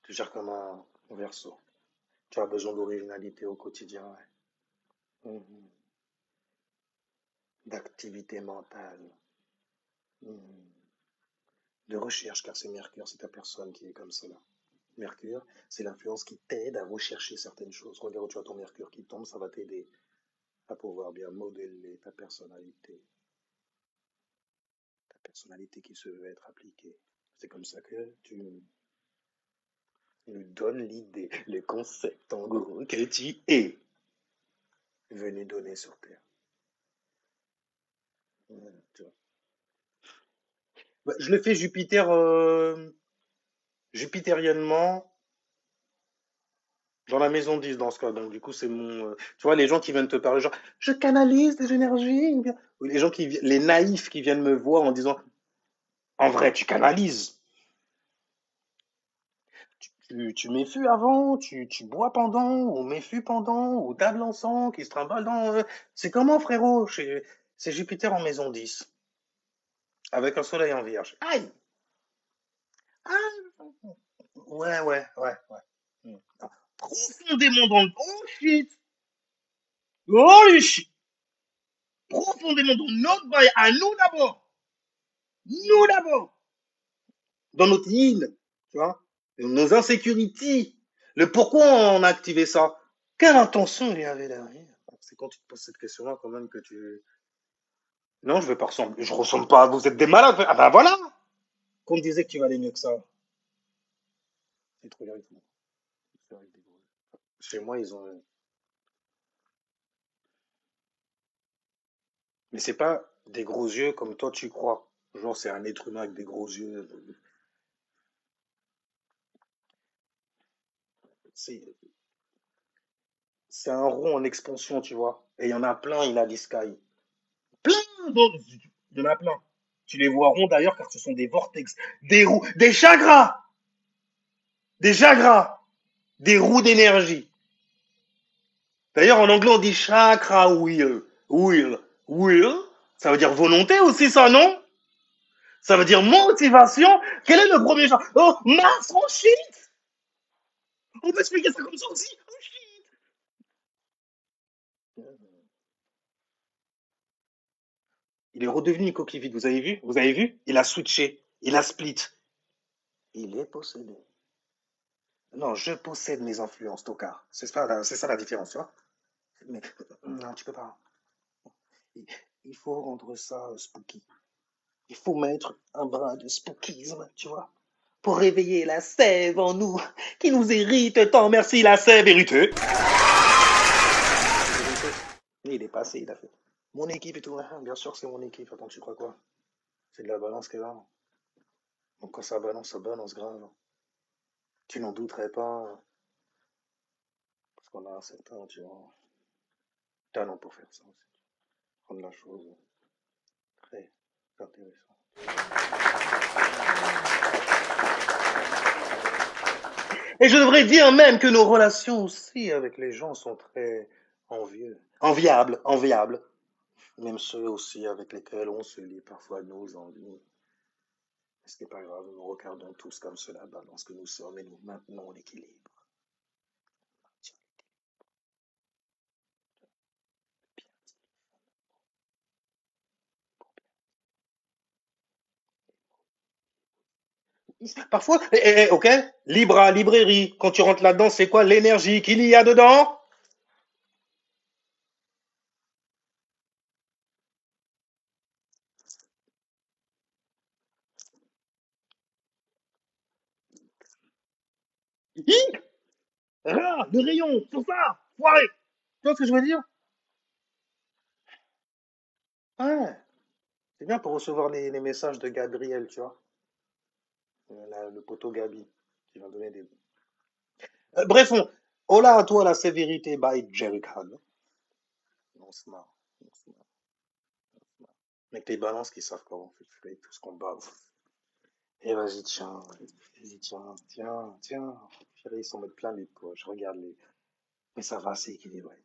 tu gères comme un verso. Tu as besoin d'originalité au quotidien, ouais. Mhm. D'activité mentale. Mhm. De recherche, car c'est Mercure, c'est ta personne qui est comme cela. Mercure, c'est l'influence qui t'aide à rechercher certaines choses. Regarde où tu as ton Mercure qui tombe, ça va t'aider à pouvoir bien modeler ta personnalité qui se veut être appliquée. C'est comme ça que tu nous donnes l'idée, le concept en gros que tu es venu donner sur Terre. Tu vois. Bah, je le fais Jupiter, jupitériennement dans la maison 10 dans ce cas. Donc du coup, c'est mon... tu vois, les gens qui viennent te parler, genre, je canalise des énergies. Ou les gens les naïfs qui viennent me voir en disant, en vrai, tu canalises. Tu méfus avant, tu bois pendant, ou méfus pendant, ou table ensemble, qui se trimballe dans... c'est comment, frérot? C'est Jupiter en maison 10 avec un soleil en vierge. Aïe! Ah, ouais, ouais, ouais, ouais. Hmm. Profondément dans le... Oh shit! Holy shit! Profondément dans notre bail, à nous d'abord! Nous d'abord! Dans notre île, tu vois? Dans nos insécurités. Le pourquoi on a activé ça? Quelle intention il y avait derrière? C'est quand tu te poses cette question-là, quand même, que tu... Non, je vais pas ressembler. Je ressemble pas à vous, êtes des malades. Ah ben voilà! Qu'on me disait que tu valais mieux que ça. C'est trop bien. Chez moi, ils ont... Mais c'est pas des gros yeux comme toi tu crois. Genre, c'est un être humain avec des gros yeux. C'est c'est un rond en expansion, tu vois. Et il y en a plein, il a des sky. Plein d'autres. Il y en a plein. Tu les vois ronds d'ailleurs car ce sont des vortex, des roues, des chakras, des roues d'énergie. D'ailleurs, en anglais, on dit chakra wheel. Wheel. Wheel. Ça veut dire volonté aussi, ça, non? Ça veut dire motivation. Quel est le premier genre? Oh, Mars, oh shit! On peut expliquer ça comme ça aussi? Oh shit! Il est redevenu une coquille vide, vous avez vu? Vous avez vu? Il a switché. Il a split. Il est possédé. Non, je possède mes influences, tocard. C'est ça la différence, tu vois? Mais non, tu peux pas. Il, il faut rendre ça spooky. Il faut mettre un brin de spookisme, tu vois? Pour réveiller la sève en nous, qui nous hérite tant. Merci, la sève héritée. Il est passé, il a fait. Mon équipe et tout, bien sûr que c'est mon équipe. Attends, tu crois quoi? C'est de la balance qu'elle a. Donc quand ça balance grave. Tu n'en douterais pas, parce qu'on a un certain, tu vois, talent pour faire ça aussi. Rendre la chose très intéressante. Et je devrais dire même que nos relations aussi avec les gens sont très enviables. Même ceux aussi avec lesquels on se lie parfois nos envies. Ce n'est pas grave, nous regardons tous comme cela, balance que nous sommes et nous maintenons l'équilibre. Parfois, ok, Libra, librairie, quand tu rentres là-dedans, c'est quoi l'énergie qu'il y a dedans? Ah, le rayon, sur ça, foiré. Tu vois ce que je veux dire? Ouais, c'est bien pour recevoir les messages de Gabriel, tu vois. Le poteau Gabi, qui va donner des... bref, hola à toi la sévérité by Jerry Khan. On se marre, on se marre. Avec les balances qui savent comment fait tout ce qu'on bave. Et vas-y, tiens, vas-y, tiens. Chérie, ils s'en mettent plein les poches, regarde les... Mais ça va, c'est équilibré.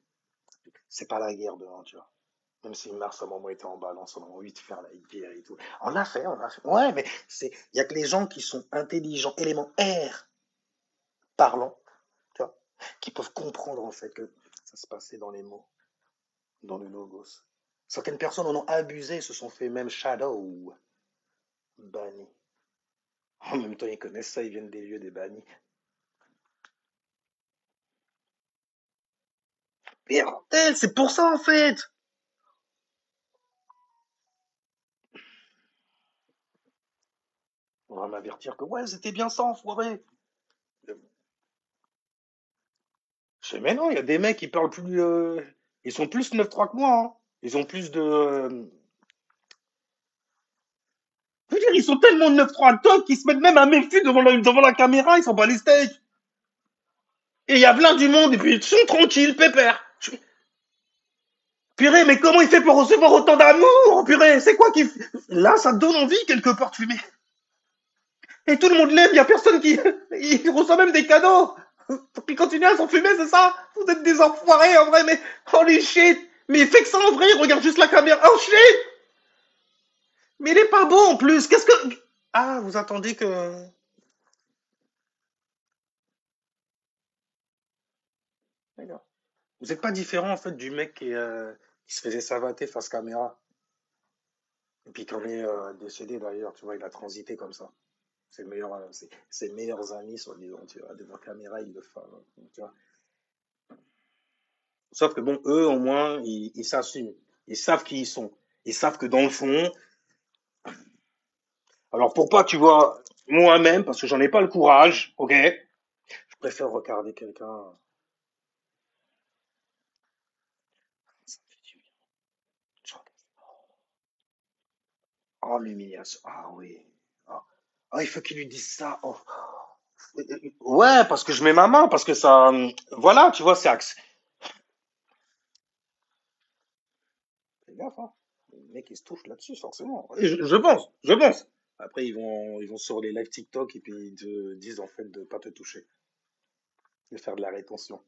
C'est pas la guerre dehors, tu vois. Même si Mars, à un moment, était en balance, on a envie de faire la guerre et tout. On l'a fait. Ouais, mais il y a que les gens qui sont intelligents, élément R, parlants, tu vois, qui peuvent comprendre, en fait, que ça se passait dans les mots, dans le logos. Certaines personnes en ont abusé, se sont fait même shadow, banni. En même temps, ils connaissent ça, ils viennent des lieux des bannis. Bordel, c'est pour ça, en fait! On va m'avertir que, ouais, c'était bien ça, enfoiré. Je sais, mais non, il y a des mecs qui parlent plus. Ils sont plus 9-3 que moi, hein. Ils ont plus de. Je veux dire, ils sont tellement 9-3 top qu'ils se mettent même à méfier devant la caméra, ils sont pas les steaks. Et il y a plein du monde, et puis ils sont tranquilles, pépère. Purée, mais comment il fait pour recevoir autant d'amour? Purée, c'est quoi qui. Là, ça te donne envie quelque part de fumer. Et tout le monde l'aime, il y a personne qui. Il reçoit même des cadeaux. Pour qu'il continue à s'en fumer, c'est ça? Vous êtes des enfoirés en vrai, mais. Holy shit! Mais il fait que ça en vrai, il regarde juste la caméra. Oh shit! Mais il est pas beau en plus. Qu'est-ce que. Ah, vous attendez que. D'accord. Vous n'êtes pas différent en fait du mec qui se faisait savater face caméra. Et puis quand il est décédé d'ailleurs, tu vois, il a transité comme ça. Ses meilleurs amis, soi-disant, tu vois, devant caméra, ils le font. Tu vois. Sauf que bon, eux, au moins, ils s'assument. Ils savent qui ils sont. Ils savent que dans le fond. Alors pour pas, tu vois, moi-même, parce que j'en ai pas le courage, ok, je préfère regarder quelqu'un. Ça me fait du bien. Oh, l'humiliation. Ah oui. Ah, ah, il faut qu'il lui dise ça. Oh. Ouais, parce que je mets ma main, parce que ça, voilà, tu vois, c'est axe. Fais gaffe, hein. Les mecs, ils se touchent là-dessus, forcément. Et je pense, je pense. Après, ils vont sur les live TikTok et puis ils te disent en fait de pas te toucher, de faire de la rétention.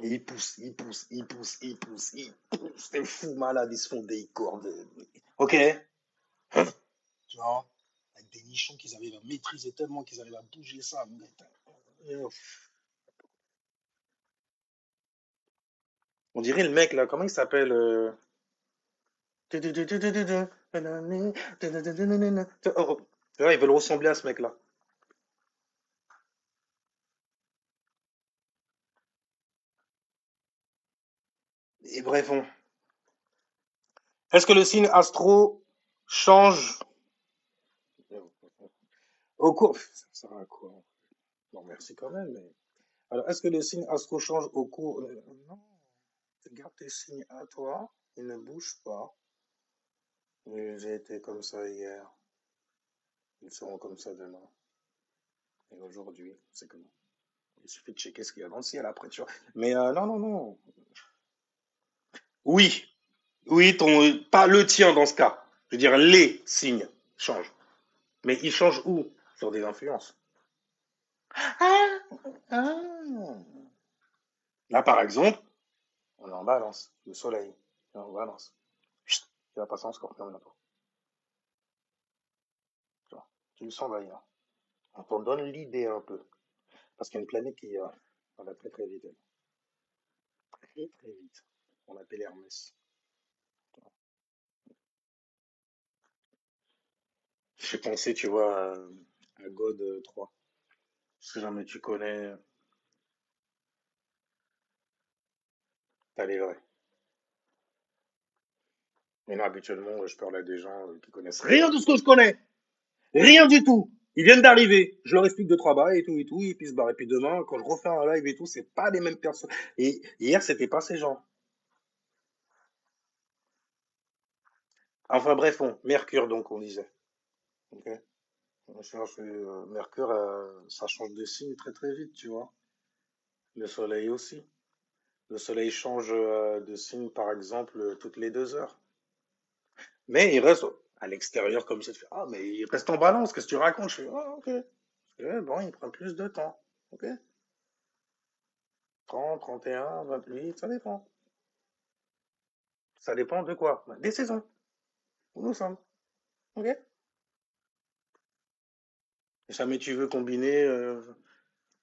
Et ils poussent, ils poussent, ils poussent, ils poussent, ils poussent. C'est fou malade, ils se font des cordes. Ok? Tu vois? Avec des nichons qu'ils arrivent à maîtriser tellement qu'ils arrivent à bouger ça. On dirait le mec là, comment il s'appelle Oh, oh. Tu vois, ils veulent ressembler à ce mec-là. Et bref, est-ce que le signe astro change au cours... Ça sert à quoi? Non, merci quand même. Alors, est-ce que le signe astro change au cours... Non, garde tes signes à toi. Ils ne bougent pas. Ils étaient comme ça hier. Ils seront comme ça demain. Et aujourd'hui, c'est comment? Il suffit de checker ce qu'il y a dans le ciel après, tu vois. Mais non, non, non. Oui, oui, pas le tien dans ce cas. Je veux dire, les signes changent. Mais ils changent où? Sur des influences. Ah, ah. Là, par exemple, on est en balance. Le soleil est en balance. Chut, tu vas passer en scorpion bientôt. Tu vois, tu le sens d'ailleurs. On t'en donne l'idée un peu. Parce qu'il y a une planète qui va très très vite. Elle. Très très vite. On l'appelle Hermès. J'ai pensé, tu vois, à God 3. Si jamais tu connais, t'as les vrais. Mais là, habituellement, je parle à des gens qui connaissent rien de ce que je connais. Rien du tout. Ils viennent d'arriver. Je leur explique deux, trois bails et tout, et puis ils se barrent. Et puis demain, quand je refais un live et tout, c'est pas les mêmes personnes. Et hier, c'était pas ces gens. Enfin bref, Mercure, donc, on disait. Ok. Mercure, ça change de signe très très vite, tu vois. Le soleil aussi. Le soleil change de signe, par exemple, toutes les 2 heures. Mais il reste à l'extérieur comme ça. Tu fais, ah, mais il reste en balance. Qu'est-ce que tu racontes? Je fais, ah, ok. Bon, il prend plus de temps. Ok. 30, 31, 28, ça dépend. Ça dépend de quoi? Des saisons, où nous sommes. Ok? Et jamais tu veux combiner.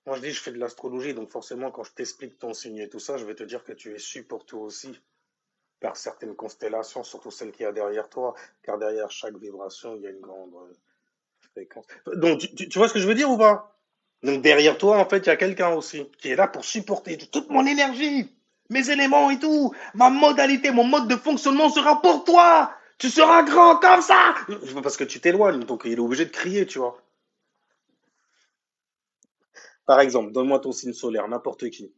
Moi, je dis, je fais de l'astrologie, donc forcément, quand je t'explique ton signe et tout ça, je vais te dire que tu es su pour toi aussi, par certaines constellations, surtout celles qu'il y a derrière toi, car derrière chaque vibration, il y a une grande fréquence. Donc, tu vois ce que je veux dire ou pas? Donc, derrière toi, en fait, il y a quelqu'un aussi qui est là pour supporter toute mon énergie, mes éléments et tout. Ma modalité, mon mode de fonctionnement sera pour toi. Tu seras grand comme ça. Parce que tu t'éloignes, donc il est obligé de crier, tu vois. Par exemple, donne-moi ton signe solaire, n'importe qui.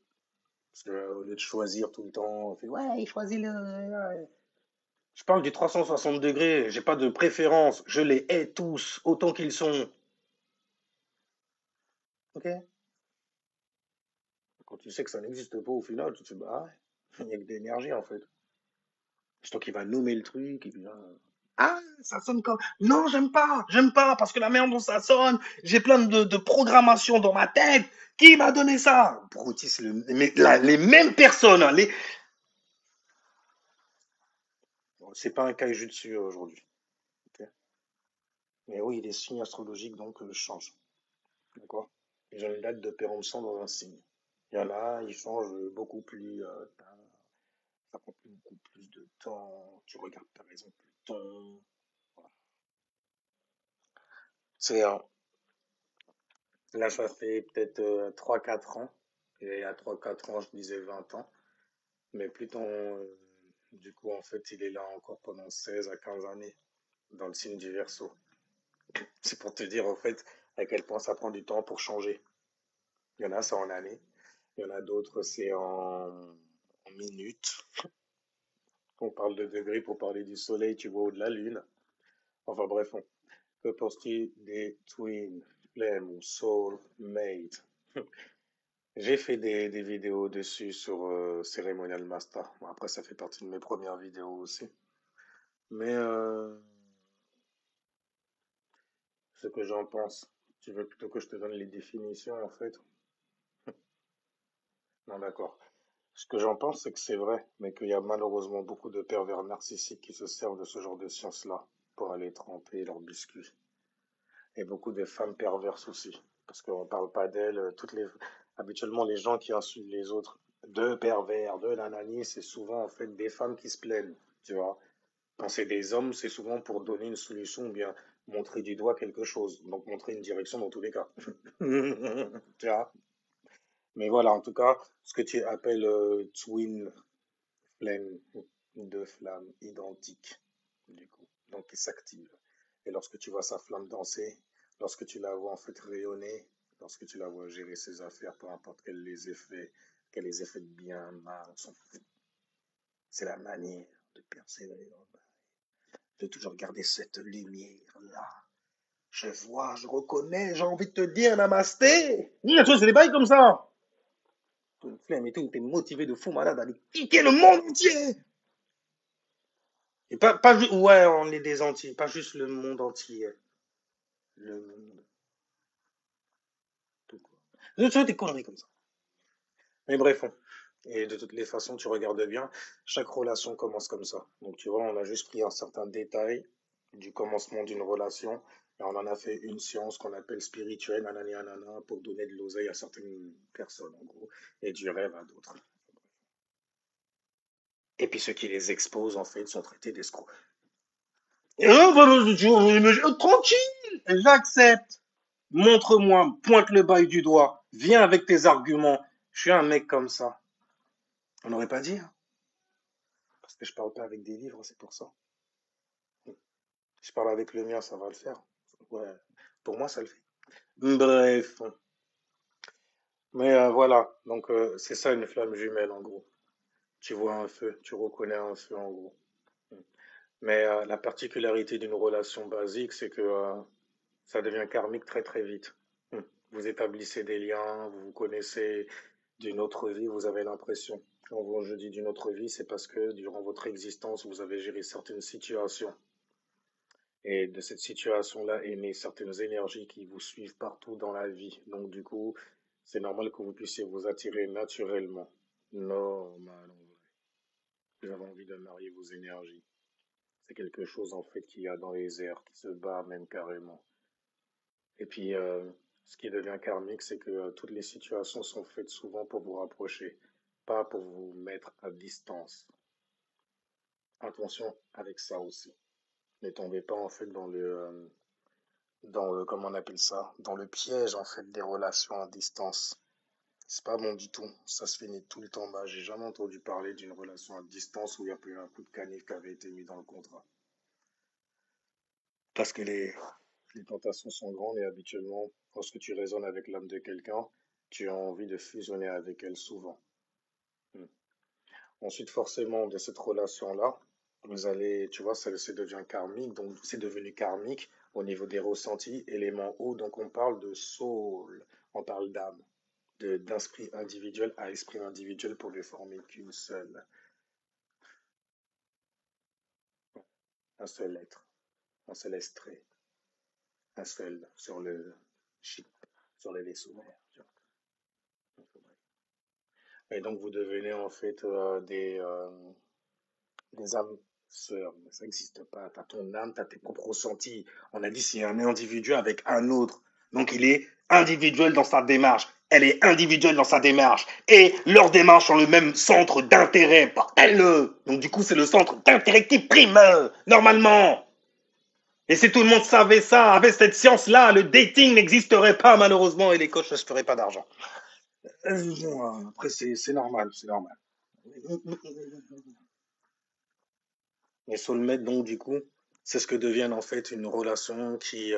Parce que, au lieu de choisir tout le temps, on fait, ouais, il choisit le. Ouais. Je parle du 360 degrés, j'ai pas de préférence, je les hais tous, autant qu'ils sont. Ok? Quand tu sais que ça n'existe pas au final, tu te dis, bah ouais, il n'y a que de l'énergie en fait. C'est toi qui va nommer le truc, et puis là, ah, ça sonne comme. Non, j'aime pas, parce que la merde dont ça sonne, j'ai plein de programmations dans ma tête. Qui m'a donné ça? Brouti, c'est les mêmes personnes, hein, Bon, c'est pas un cas dessus aujourd'hui. Ok. Mais oui, les signes astrologiques donc changent. D'accord? Ils ont une date de péremption dans un signe. Il y en a, ils changent beaucoup plus. Ça prend beaucoup plus de temps. Tu regardes par exemple le ton. Voilà. C'est là, ça fait peut-être 3-4 ans. Et il y a 3-4 ans, je disais 20 ans. Mais Pluton, du coup, en fait, il est là encore pendant 16 à 15 années dans le signe du Verseau. C'est pour te dire, en fait, à quel point ça prend du temps pour changer. Il y en a, c'est en années. Il y en a d'autres, c'est en minutes. On parle de degrés pour parler du soleil, tu vois, ou de la lune. Enfin bref, que penses-tu des twins? flemme ou soulmate. J'ai fait des vidéos dessus sur Ceremonial Master. Bon, après, ça fait partie de mes premières vidéos aussi. Mais ce que j'en pense, tu veux plutôt que je te donne les définitions en fait? Non, d'accord. Ce que j'en pense, c'est que c'est vrai, mais qu'il y a malheureusement beaucoup de pervers narcissiques qui se servent de ce genre de science-là pour aller tremper leurs biscuits. Et beaucoup de femmes perverses aussi. Parce qu'on parle pas d'elles, habituellement, les gens qui insultent les autres, de pervers, de nanani, c'est souvent en fait des femmes qui se plaignent, tu vois. Quand c'est des hommes, c'est souvent pour donner une solution ou bien montrer du doigt quelque chose. Donc montrer une direction dans tous les cas. Tu vois. Mais voilà, en tout cas, ce que tu appelles twin flame, deux flammes identiques, du coup, donc qui s'activent. Et lorsque tu vois sa flamme danser, lorsque tu la vois en fait rayonner, lorsque tu la vois gérer ses affaires, peu importe qu'elle les ait faites bien, mal, on s'en fout. C'est la manière de persévérer dans le bas, de toujours garder cette lumière-là. Je vois, je reconnais, j'ai envie de te dire namasté. Oui, tu vois, c'est des bails comme ça. Une flemme et tout, t'es motivé de fou malade à aller kicker le monde entier. Et ouais, on est des entiers, pas juste le monde entier. Le monde, tout quoi. Tu vois, des conneries comme ça. Mais bref, et de toutes les façons, tu regardes bien, chaque relation commence comme ça. Donc tu vois, on a juste pris un certain détail du commencement d'une relation et on en a fait une science qu'on appelle spirituelle, nanani nanana, pour donner de l'oseille à certaines personnes, en gros, et du rêve à d'autres. Et puis ceux qui les exposent, en fait, sont traités d'escrocs. Tranquille, j'accepte. Montre-moi, pointe le bail du doigt, viens avec tes arguments. Je suis un mec comme ça. On n'aurait pas dit, hein, parce que je parle pas avec des livres, c'est pour ça. Si je parle avec le mien, ça va le faire. Ouais, pour moi, ça le fait. Bref, mais voilà, donc c'est ça une flamme jumelle en gros. Tu vois un feu, tu reconnais un feu en gros. Mais la particularité d'une relation basique, c'est que ça devient karmique très très vite. Vous établissez des liens, vous vous connaissez d'une autre vie, vous avez l'impression. Quand je dis d'une autre vie, c'est parce que durant votre existence, vous avez géré certaines situations. Et de cette situation-là est née certaines énergies qui vous suivent partout dans la vie. Donc du coup, c'est normal que vous puissiez vous attirer naturellement. Normal, en vrai. Vous avez envie de marier vos énergies. C'est quelque chose en fait qu'il y a dans les airs, qui se bat même carrément. Et puis, ce qui devient karmique, c'est que toutes les situations sont faites souvent pour vous rapprocher, pas pour vous mettre à distance. Attention avec ça aussi. Ne tombez pas en fait comment on appelle ça, dans le piège en fait des relations à distance. C'est pas bon du tout. Ça se finit tout le temps bas. J'ai jamais entendu parler d'une relation à distance où il y a pas eu un coup de canif qui avait été mis dans le contrat. Parce que les tentations sont grandes et habituellement, lorsque tu raisonnes avec l'âme de quelqu'un, tu as envie de fusionner avec elle souvent. Hmm. Ensuite, forcément, de cette relation-là, vous allez, tu vois, ça devient karmique, donc c'est devenu karmique au niveau des ressentis, élément haut, donc on parle de soul, on parle d'âme, d'esprit individuel à esprit individuel pour ne former qu'une seule, un seul être, un seul esprit, un seul sur le chip, sur les vaisseaux mères. Et donc vous devenez en fait des âmes sœurs. Mais ça n'existe pas. Tu as ton âme, tu as tes propres ressentis. On a dit c'est un individu avec un autre. Donc il est individuel dans sa démarche. Elle est individuelle dans sa démarche. Et leurs démarches ont le même centre d'intérêt. Bordel. Donc du coup c'est le centre d'intérêt qui prime, normalement. Et si tout le monde savait ça, avec cette science-là, le dating n'existerait pas malheureusement et les coachs ne se feraient pas d'argent. Bon, après c'est normal, c'est normal. Les soulmates, donc, du coup, c'est ce que deviennent en fait une relation qui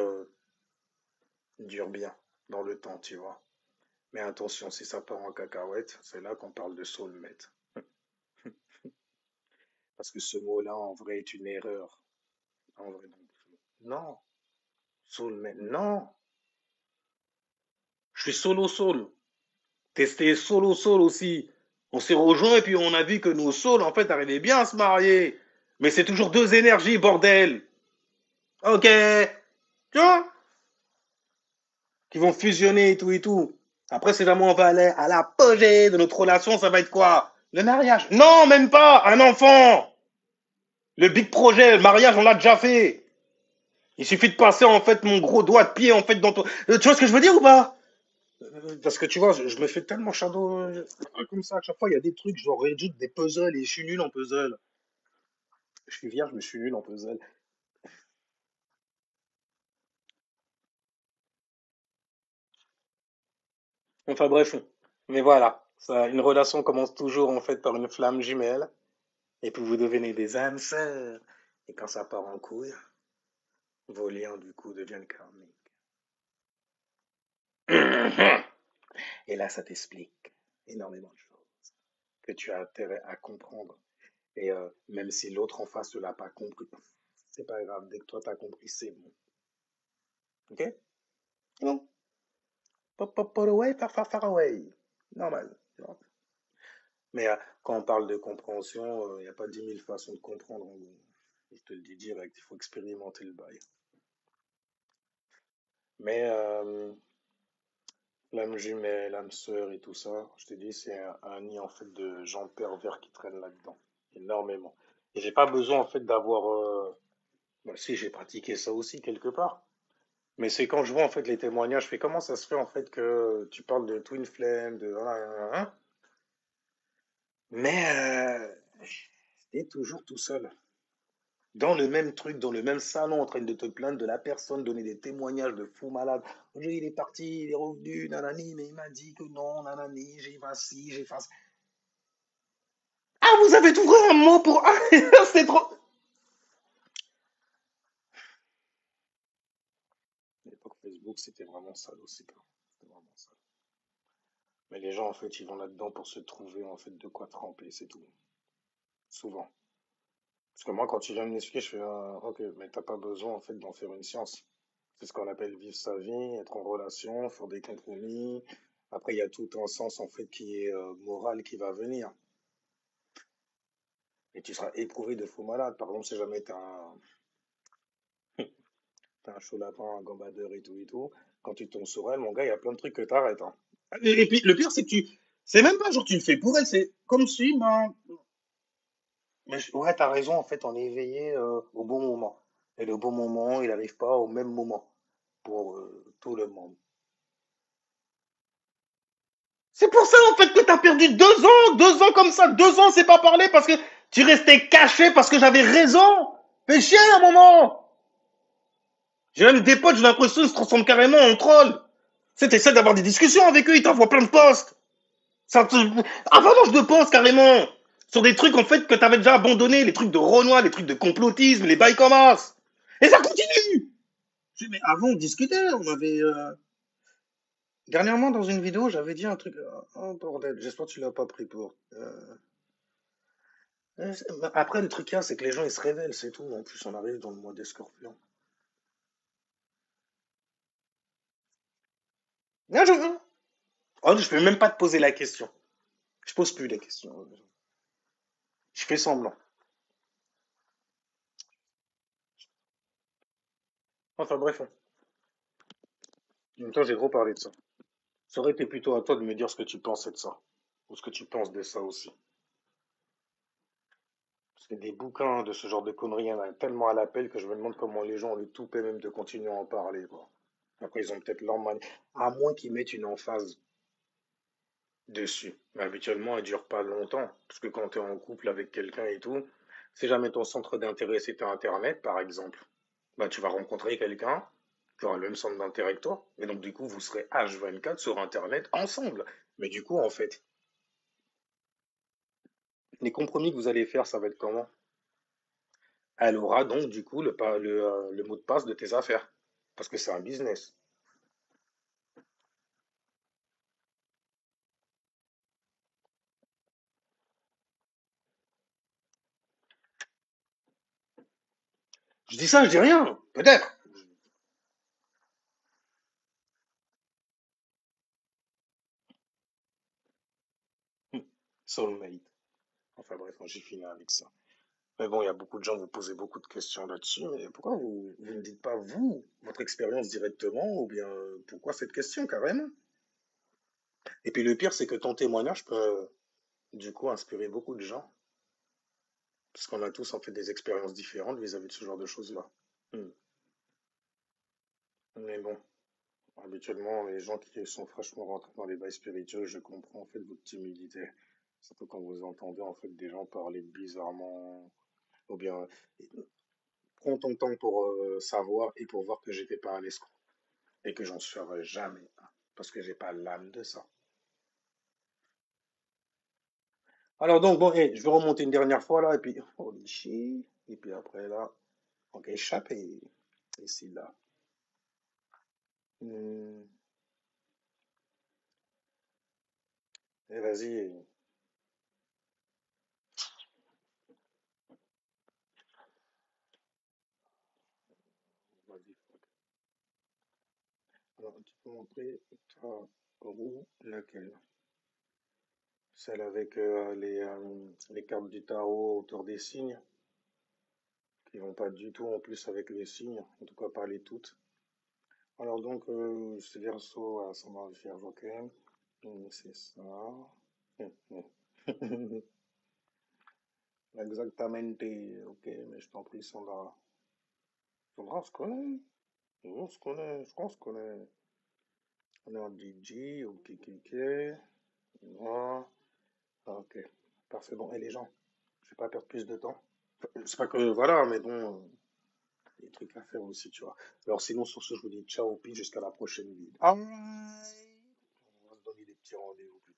dure bien dans le temps, tu vois. Mais attention, si ça part en cacahuète, c'est là qu'on parle de soulmate. Parce que ce mot-là, en vrai, est une erreur. En vrai, non. Non, soulmate, non. suis solo soul. Testé solo soul aussi. On s'est rejoints et puis on a vu que nos souls, en fait, arrivaient bien à se marier. Mais c'est toujours deux énergies, bordel. Ok. Tu vois? Qui vont fusionner et tout et tout. Après, c'est vraiment, on va aller à l'apogée de notre relation, ça va être quoi? Le mariage. Non, même pas. Un enfant. Le big projet, le mariage, on l'a déjà fait. Il suffit de passer, en fait, mon gros doigt de pied, en fait, dans ton... Tu vois ce que je veux dire ou pas? Parce que tu vois, je me fais tellement shadow comme ça. À chaque fois, il y a des trucs, je rajoute des puzzles et je suis nul en puzzle. Je suis vierge, mais je suis nul en puzzle. Enfin bref. Mais voilà. Ça, une relation commence toujours, en fait, par une flamme jumelle. Et puis vous devenez des âmes sœurs. Et quand ça part en couille, vos liens, du coup, deviennent karmiques. Et là, ça t'explique énormément de choses que tu as intérêt à comprendre. Et même si l'autre en face ne l'a pas compris, c'est pas grave. Dès que toi t'as compris, c'est bon. Ok? C'est bon. Pop, pop, pop away, far, far, far away. Normal. Mais quand on parle de compréhension, il n'y a pas 10 000 façons de comprendre. En gros. Je te le dis direct, il faut expérimenter le bail. Mais l'âme jumelle, l'âme sœur et tout ça, je te dis, c'est un nid en fait de gens pervers qui traînent là-dedans. Énormément. Et j'ai pas besoin en fait d'avoir. Bah, si, j'ai pratiqué ça aussi quelque part. Mais c'est quand je vois en fait les témoignages, je fais comment ça se fait en fait que tu parles de Twin Flame, de hein, mais t'es toujours tout seul. Dans le même truc, dans le même salon, en train de te plaindre de la personne, donner des témoignages de fou malade. Oui, il est parti, il est revenu, nanani, mais il m'a dit que non, nanani, j'ai fait ci, j'ai fait ça. Ah, vous avez trouvé un mot pour... Ah, c'est trop... À l'époque Facebook, c'était vraiment sale aussi, quoi. C'était vraiment sale. Mais les gens, en fait, ils vont là-dedans pour se trouver, en fait, de quoi tremper, c'est tout. Souvent. Parce que moi, quand tu viens de m'expliquer, je fais, ok, mais t'as pas besoin, en fait, d'en faire une science. C'est ce qu'on appelle vivre sa vie, être en relation, faire des compromis. Après, il y a tout un sens, en fait, qui est moral qui va venir. Et tu seras éprouvé de faux malade. Par exemple, si jamais t'as un chaud lapin, un gambadeur et tout, quand tu tombes sur elle, mon gars, il y a plein de trucs que t'arrêtes, hein. Et puis, le pire, c'est que c'est même pas genre tu le fais pour elle, c'est comme si, ben, mais ouais, t'as raison, en fait, on est éveillé au bon moment. Et le bon moment, il n'arrive pas au même moment pour tout le monde. C'est pour ça, en fait, que t'as perdu 2 ans comme ça, 2 ans, c'est pas parler parce que tu restais caché parce que j'avais raison. Fais chier à un moment. J'ai même des potes, j'ai l'impression qu'ils se transforment carrément en troll. Tu sais, t'essaies d'avoir des discussions avec eux, ils t'envoient plein de posts. Ça te... Avalanche de posts carrément. Sur des trucs, en fait, que t'avais déjà abandonnés, les trucs de Renoir, les trucs de complotisme, les bails comme as. Et ça continue. Je dis, mais avant, on discutait, on avait... Dernièrement, dans une vidéo, j'avais dit un truc... Oh, bordel, j'espère que tu l'as pas pris pour... Après, le truc, c'est que les gens, ils se révèlent, c'est tout. En plus, on arrive dans le mois des scorpions. Non, oh, je peux même pas te poser la question. Je pose plus les questions. Je fais semblant. Enfin, bref. En même temps, j'ai trop parlé de ça. Ça aurait été plutôt à toi de me dire ce que tu pensais de ça. Ou ce que tu penses de ça aussi. Parce que des bouquins de ce genre de conneries, il y en a tellement à l'appel que je me demande comment les gens ont le toupet même de continuer à en parler, quoi. Après, ils ont peut-être leur manière. À moins qu'ils mettent une emphase dessus. Mais habituellement, elle dure pas longtemps. Parce que quand tu es en couple avec quelqu'un et tout, si jamais ton centre d'intérêt c'était Internet, par exemple, bah, tu vas rencontrer quelqu'un qui aura le même centre d'intérêt que toi. Et donc, du coup, vous serez H24 sur Internet ensemble. Mais du coup, en fait, les compromis que vous allez faire, ça va être comment? Elle aura donc, du coup, le mot de passe de tes affaires. Parce que c'est un business. Je dis ça, je dis rien. Peut-être. Soulmate. Enfin bref, moi j'ai fini avec ça. Mais bon, il y a beaucoup de gens qui vous posez beaucoup de questions là-dessus, mais pourquoi vous ne dites pas vous, votre expérience directement, ou bien pourquoi cette question carrément? Et puis le pire, c'est que ton témoignage peut du coup inspirer beaucoup de gens, parce qu'on a tous en fait des expériences différentes vis-à-vis de ce genre de choses-là. Hmm. Mais bon, habituellement, les gens qui sont fraîchement rentrés dans les bails spirituels, je comprends en fait votre timidité. Surtout quand vous entendez en fait des gens parler bizarrement, ou bien prends ton temps pour savoir et pour voir que j'étais pas à l'escroc et que j'en serai jamais un, parce que j'ai pas l'âme de ça. Alors donc bon, je vais remonter une dernière fois là et puis holy shit, et puis après là, on va échapper ici là. Hmm. Et vas-y, vas-y. Alors tu peux montrer ta roue laquelle? Celle avec les cartes du tarot autour des signes, qui vont pas du tout en plus avec les signes, en tout cas pas les toutes. Alors donc, ce verso ascendant Vierge, ok. C'est ça. Exactamente, ok, mais je t'en prie, Sandra. Sandra, on se connaît. On se connaît, je pense qu'on est. On est en DJ, ok, ok, ok. Voilà. Ok, parfait. Bon, et les gens, je vais pas perdre plus de temps. C'est pas que, voilà, mais bon, il y a des trucs à faire aussi, tu vois. Alors sinon, sur ce, je vous dis ciao, puis jusqu'à la prochaine vidéo. Alright. On va se donner des petits rendez-vous plus tard.